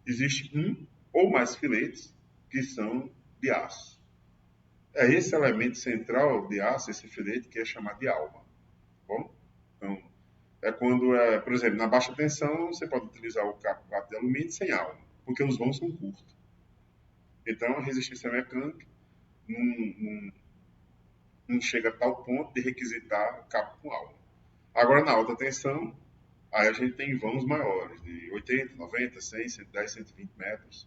existe um ou mais filetes que são de aço. É esse elemento central de aço, esse filete, que é chamado de alma. Tá bom? Então, é quando, por exemplo, na baixa tensão, você pode utilizar o cabo 4 de alumínio sem alma, porque os vãos são curtos. Então, a resistência mecânica não, não chega a tal ponto de requisitar cabo com alma. Agora, na alta tensão, aí a gente tem vãos maiores, de 80, 90, 100, 110, 120 metros.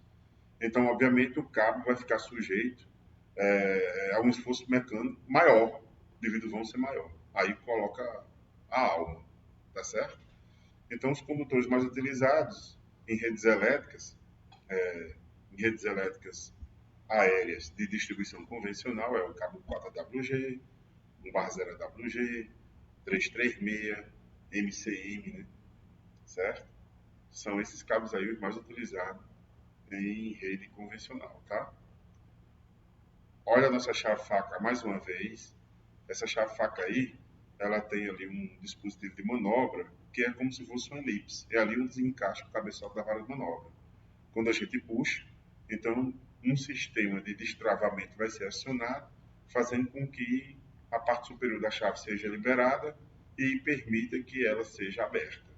Então, obviamente, o cabo vai ficar sujeito a um esforço mecânico maior, devido ao vão ser maior. Aí coloca a alma, tá certo? Então, os condutores mais utilizados em redes elétricas aéreas de distribuição convencional é o cabo 4AWG, 1/0AWG, 336, MCM, né? Certo? São esses cabos aí os mais utilizados em rede convencional, tá? Olha a nossa chave faca mais uma vez. Essa chave faca aí, ela tem ali um dispositivo de manobra que é como se fosse uma elipse. É ali onde encaixa o cabeçote da vara de manobra. Quando a gente puxa, então um sistema de destravamento vai ser acionado, fazendo com que a parte superior da chave seja liberada e permita que ela seja aberta.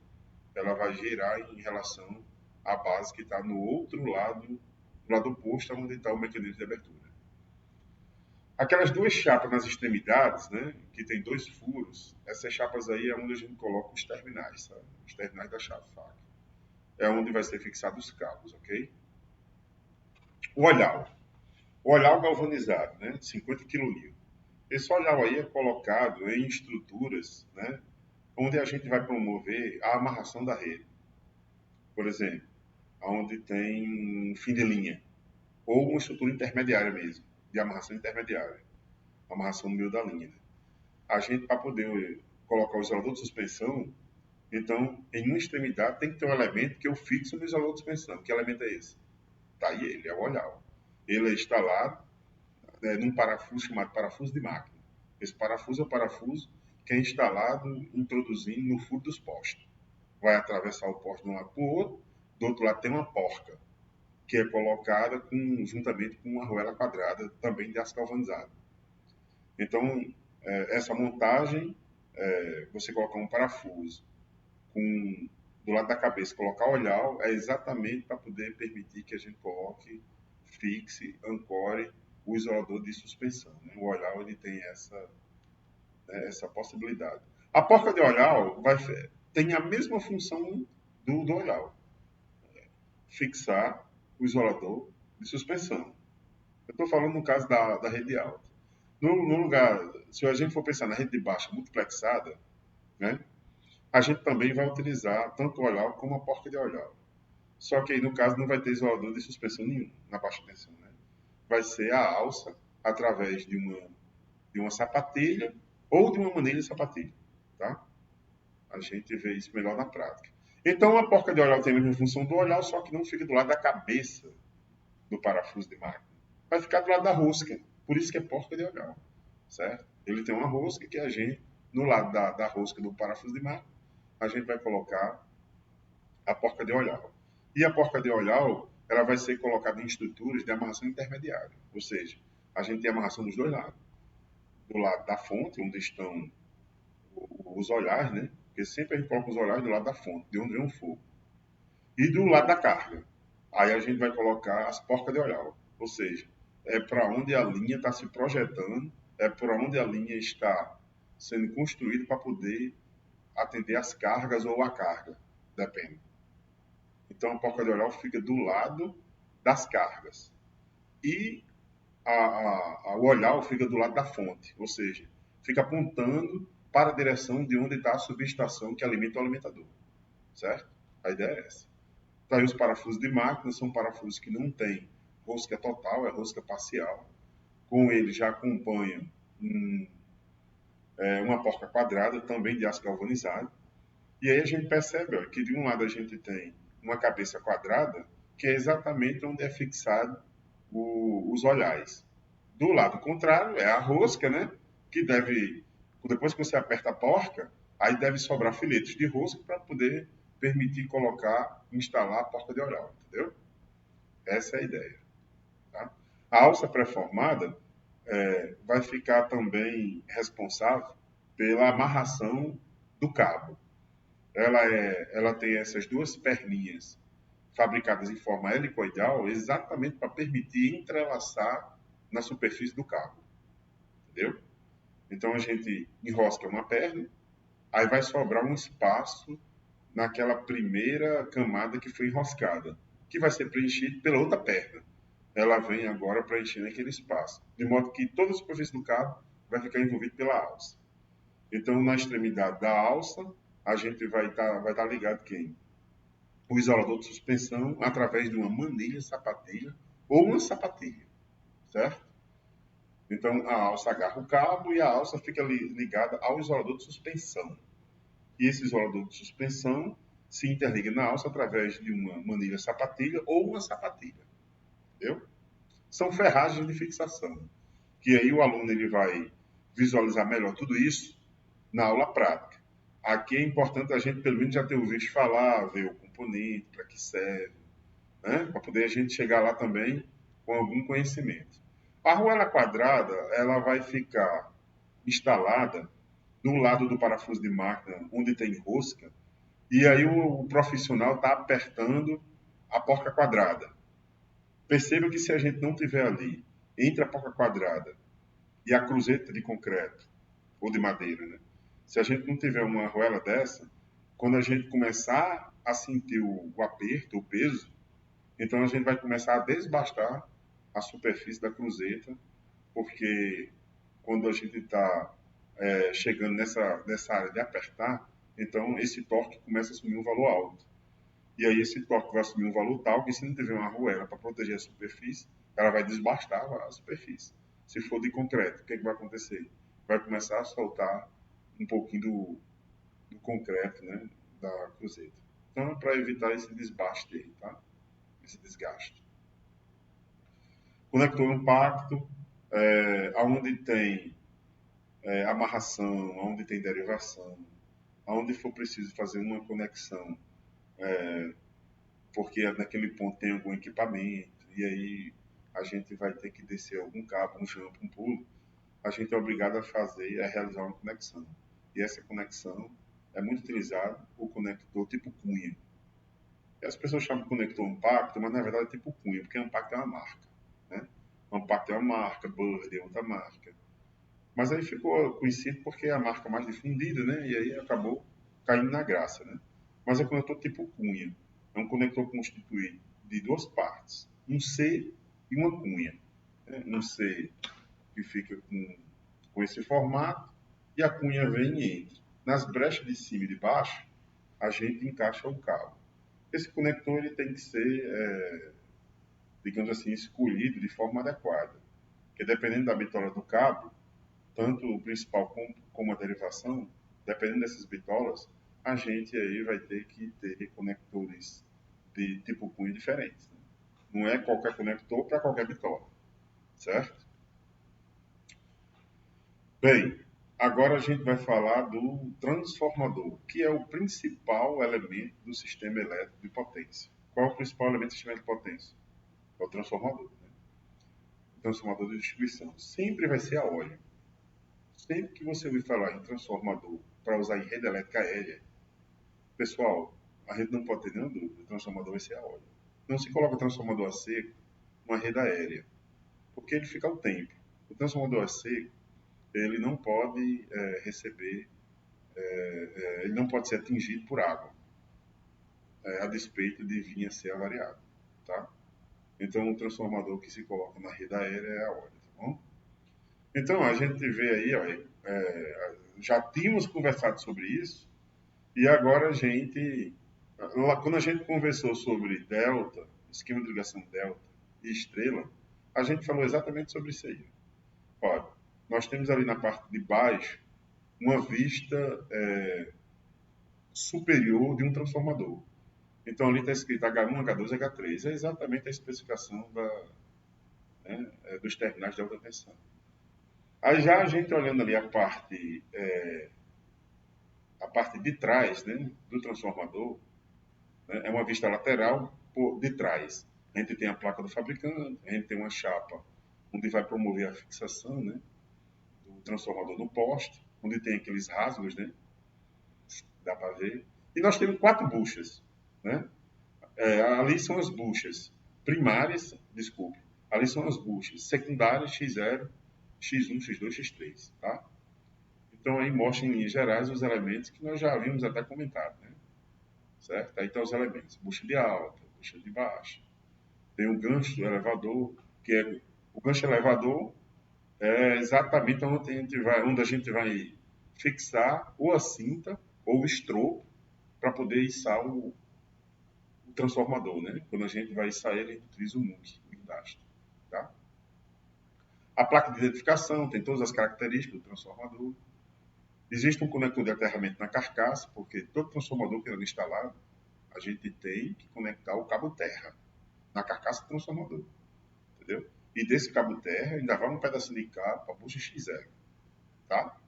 Ela vai girar em relação à base que está no outro lado, do lado oposto, onde está o mecanismo de abertura. Aquelas duas chapas nas extremidades, né, que tem dois furos, essas chapas aí é onde a gente coloca os terminais, sabe? Os terminais da chave faca. é onde vai ser fixado os cabos, ok? O olhar. O olhar galvanizado, né? 50 kN. Esse olhar aí é colocado em estruturas, né? Onde a gente vai promover a amarração da rede. Por exemplo, onde tem um fim de linha. Ou uma estrutura intermediária mesmo, de amarração intermediária. Amarração no meio da linha. Né? A gente, para poder colocar o isolador de suspensão, então, em uma extremidade tem que ter um elemento que eu fixo no isolador de suspensão. Que elemento é esse? Tá aí ele, é o olhar. Ele é instalado num parafuso chamado parafuso de máquina. Esse parafuso é o parafuso que é instalado, introduzindo no furo dos postes. Vai atravessar o poste de um lado para o outro, do outro lado tem uma porca, que é colocada juntamente com uma arruela quadrada, também de aço galvanizado. Então, essa montagem, você colocar um parafuso do lado da cabeça, colocar o olhar, é exatamente para poder permitir que a gente coloque, fixe, ancore o isolador de suspensão. Né? O olhar ele tem essa possibilidade. A porca de olhar tem a mesma função do olhar, fixar o isolador de suspensão. Eu estou falando no caso da rede alta. No lugar, se a gente for pensar na rede de baixa multiplexada, né, a gente também vai utilizar tanto o olhar como a porca de olhar. Só que aí, no caso, não vai ter isolador de suspensão nenhum na baixa tensão. Né? Vai ser a alça através de uma sapatilha ou de uma manilha de sapatilha. Tá? A gente vê isso melhor na prática. Então, a porca de olhar tem a mesma função do olhar, só que não fica do lado da cabeça do parafuso de máquina. Vai ficar do lado da rosca. Por isso que é porca de olhar. Certo? Ele tem uma rosca que a gente, no lado da rosca do parafuso de máquina, a gente vai colocar a porca de olhar. E a porca de olhar, ela vai ser colocada em estruturas de amarração intermediária. Ou seja, a gente tem amarração dos dois lados. Do lado da fonte, onde estão os olhares, né? Porque sempre a gente coloca os olhares do lado da fonte, de onde vem o fogo. E do lado da carga. Aí a gente vai colocar as porcas de olhar. Ou seja, é para onde a linha está se projetando, é para onde a linha está sendo construída para poder atender as cargas ou a carga, depende. Então a porca de olhar fica do lado das cargas. E o olhar fica do lado da fonte, ou seja, fica apontando para a direção de onde está a subestação que alimenta o alimentador. Certo? A ideia é essa. Tá aí os parafusos de máquina, são parafusos que não têm rosca total, é rosca parcial. Com ele já acompanha uma porca quadrada, também de aço galvanizado. E aí a gente percebe que de um lado a gente tem uma cabeça quadrada, que é exatamente onde é fixado os olhares. Do lado contrário é a rosca, né? Que deve, depois que você aperta a porca, aí deve sobrar filetes de rosca para poder permitir colocar, instalar a porca de olhar, entendeu? Essa é a ideia. Tá? A alça pré-formada vai ficar também responsável pela amarração do cabo. Ela tem essas duas perninhas fabricadas em forma helicoidal exatamente para permitir entrelaçar na superfície do cabo. Entendeu? Então a gente enrosca uma perna, aí vai sobrar um espaço naquela primeira camada que foi enroscada, que vai ser preenchido pela outra perna. Ela vem agora preenchendo aquele espaço, de modo que toda a superfície do cabo vai ficar envolvida pela alça. Então, na extremidade da alça, a gente vai tá ligado quem? O isolador de suspensão através de uma manilha sapatilha ou uma sapatilha, certo? Então, a alça agarra o cabo e a alça fica ligada ao isolador de suspensão. E esse isolador de suspensão se interliga na alça através de uma manilha sapatilha ou uma sapatilha. Entendeu? São ferragens de fixação. Que aí o aluno ele vai visualizar melhor tudo isso na aula prática. Aqui é importante a gente, pelo menos, já ter ouvido falar, ver o componente, para que serve, né? Para poder a gente chegar lá também com algum conhecimento. A arruela quadrada, ela vai ficar instalada do lado do parafuso de máquina, onde tem rosca, e aí o profissional está apertando a porca quadrada. Perceba que se a gente não tiver ali, entre a porca quadrada e a cruzeta de concreto, ou de madeira, né? Se a gente não tiver uma arruela dessa, quando a gente começar a sentir o aperto, o peso, então a gente vai começar a desbastar a superfície da cruzeta, porque quando a gente está chegando nessa área de apertar, então esse torque começa a assumir um valor alto. E aí esse torque vai assumir um valor tal que, se não tiver uma arruela para proteger a superfície, ela vai desbastar a superfície. Se for de concreto, o que, é que vai acontecer? Vai começar a soltar um pouquinho do concreto, né, da cruzeta. Então é para evitar esse desbaste aí, tá? Esse desgaste. Conector impacto, aonde tem amarração, aonde tem derivação, aonde for preciso fazer uma conexão, porque naquele ponto tem algum equipamento, e aí a gente vai ter que descer algum cabo, um jump, um pulo, a gente é obrigado a fazer, a realizar uma conexão. E essa conexão é muito utilizado o conector tipo cunha. E as pessoas chamam de conector Ampacto, mas na verdade é tipo cunha, porque Ampacto é uma marca. Né? Ampacto é uma marca, Bird é outra marca. Mas aí ficou conhecido porque é a marca mais difundida, né? E aí acabou caindo na graça, né? Mas é conector tipo cunha. É um conector constituído de duas partes, um C e uma cunha. Né? Um C que fica com esse formato e a cunha vem e entra. Nas brechas de cima e de baixo, a gente encaixa o cabo. Esse conector ele tem que ser, digamos assim, escolhido de forma adequada. Porque dependendo da bitola do cabo, tanto o principal como a derivação, dependendo dessas bitolas, a gente aí vai ter que ter conectores de tipo cunha diferentes. Né? Não é qualquer conector para qualquer bitola, certo? Bem, agora a gente vai falar do transformador, que é o principal elemento do sistema elétrico de potência. Qual é o principal elemento do sistema de potência? É o transformador. Né? O transformador de distribuição. Sempre vai ser a óleo. Sempre que você ouvir falar em transformador para usar em rede elétrica aérea, pessoal, a gente não pode ter nenhuma dúvida, o transformador vai ser a óleo. Não se coloca o transformador a seco numa rede aérea, porque ele fica ao tempo. O transformador a seco, ele não pode receber, ele não pode ser atingido por água, a despeito de vir a ser avariado, tá? Então, o transformador que se coloca na rede aérea é a óleo, tá bom? Então, a gente vê aí, ó, já tínhamos conversado sobre isso, e agora a gente, quando a gente conversou sobre delta, esquema de ligação delta e estrela, a gente falou exatamente sobre isso aí. Olha, nós temos ali na parte de baixo uma vista superior de um transformador. Então ali está escrito H1, H2, H3. É exatamente a especificação dos terminais de alta tensão. Aí já a gente olhando ali a parte de trás, né, do transformador, né, é uma vista lateral de trás. A gente tem a placa do fabricante, a gente tem uma chapa onde vai promover a fixação, né, do transformador no poste, onde tem aqueles rasgos, né, dá para ver. E nós temos 4 buchas, né? Ali são as buchas primárias, desculpe, ali são as buchas secundárias X0, X1, X2, X3, tá? Então aí mostra em linhas gerais os elementos que nós já havíamos até comentado, né? Certo? Aí estão os elementos, bucha de alta, bucha de baixa. Tem o gancho do elevador, que é o gancho elevador é exatamente onde a gente vai fixar ou a cinta ou o estropo para poder içar o transformador, né? Quando a gente vai içar ele, a gente utiliza o MUC, o guindaste, tá? A placa de identificação tem todas as características do transformador. Existe um conector de aterramento na carcaça, porque todo transformador que é instalado, a gente tem que conectar o cabo terra na carcaça do transformador, entendeu? E desse cabo terra ainda vai um pedacinho de cabo para a bucha X0, tá?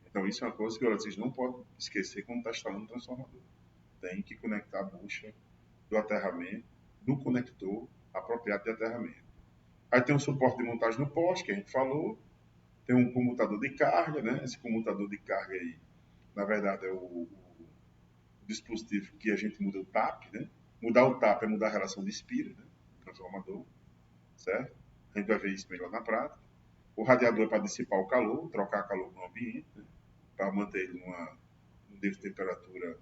Então isso é uma coisa que vocês não podem esquecer quando está instalando um transformador. Tem que conectar a bucha do aterramento no conector apropriado de aterramento. Aí tem um suporte de montagem no poste, que a gente falou. Tem um comutador de carga, né? Esse comutador de carga aí, na verdade, é o dispositivo que a gente muda o TAP, né? Mudar o TAP é mudar a relação de espira, né? Transformador, certo? A gente vai ver isso melhor na prática. O radiador é para dissipar o calor, trocar calor no ambiente, né? Para manter ele num nível de temperatura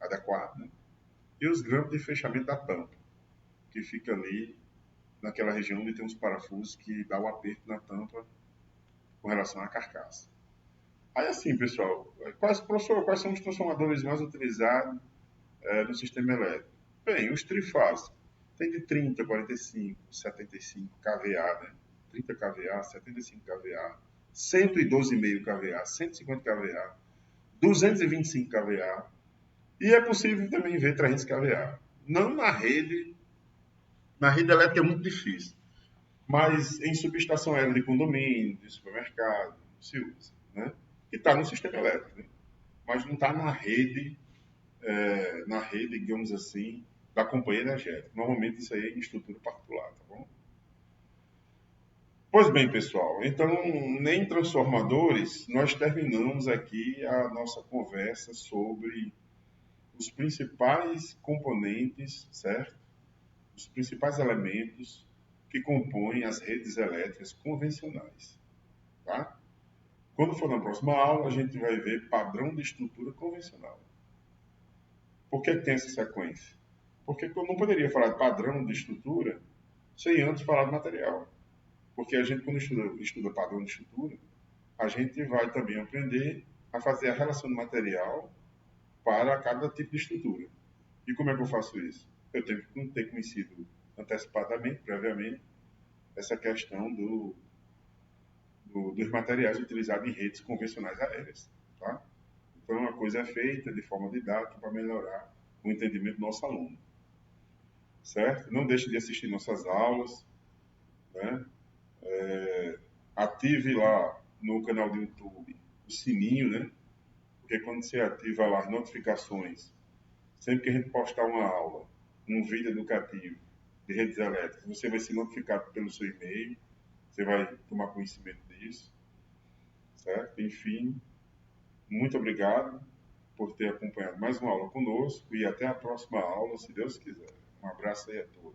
adequado, né? e os grampos de fechamento da tampa, que fica ali naquela região onde tem uns parafusos que dá o aperto na tampa com relação à carcaça. Aí assim, pessoal, professor, quais são os transformadores mais utilizados no sistema elétrico? Bem, os trifásicos. Tem de 30, 45, 75 kVA, né? 30 kVA, 75 kVA, 112,5 kVA, 150 kVA, 225 kVA e é possível também ver 300 kVA. Não na rede elétrica é muito difícil, mas em subestação aérea de condomínio, de supermercado, se usa, né? Que está no sistema elétrico, né? Mas não está na rede, digamos assim, da companhia energética. Normalmente isso aí é em estrutura particular, tá bom? Pois bem, pessoal, então, nem transformadores, nós terminamos aqui a nossa conversa sobre os principais componentes, certo? Os principais elementos que compõem as redes elétricas convencionais, tá? Quando for na próxima aula, a gente vai ver padrão de estrutura convencional. Por que tem essa sequência? Porque eu não poderia falar de padrão de estrutura sem antes falar de material. Porque a gente, quando estuda padrão de estrutura, a gente vai também aprender a fazer a relação do material para cada tipo de estrutura. E como é que eu faço isso? Eu tenho que ter conhecido antecipadamente, previamente, essa questão dos materiais utilizados em redes convencionais aéreas. Tá? Então, a coisa é feita de forma didática para melhorar o entendimento do nosso aluno. Certo? Não deixe de assistir nossas aulas. Né? Ative lá no canal do YouTube o sininho, né? Porque quando você ativa lá as notificações, sempre que a gente postar uma aula, um vídeo educativo de redes elétricas, você vai ser notificado pelo seu e-mail, você vai tomar conhecimento disso, certo? Enfim, muito obrigado por ter acompanhado mais uma aula conosco e até a próxima aula, se Deus quiser. Um abraço aí a todos.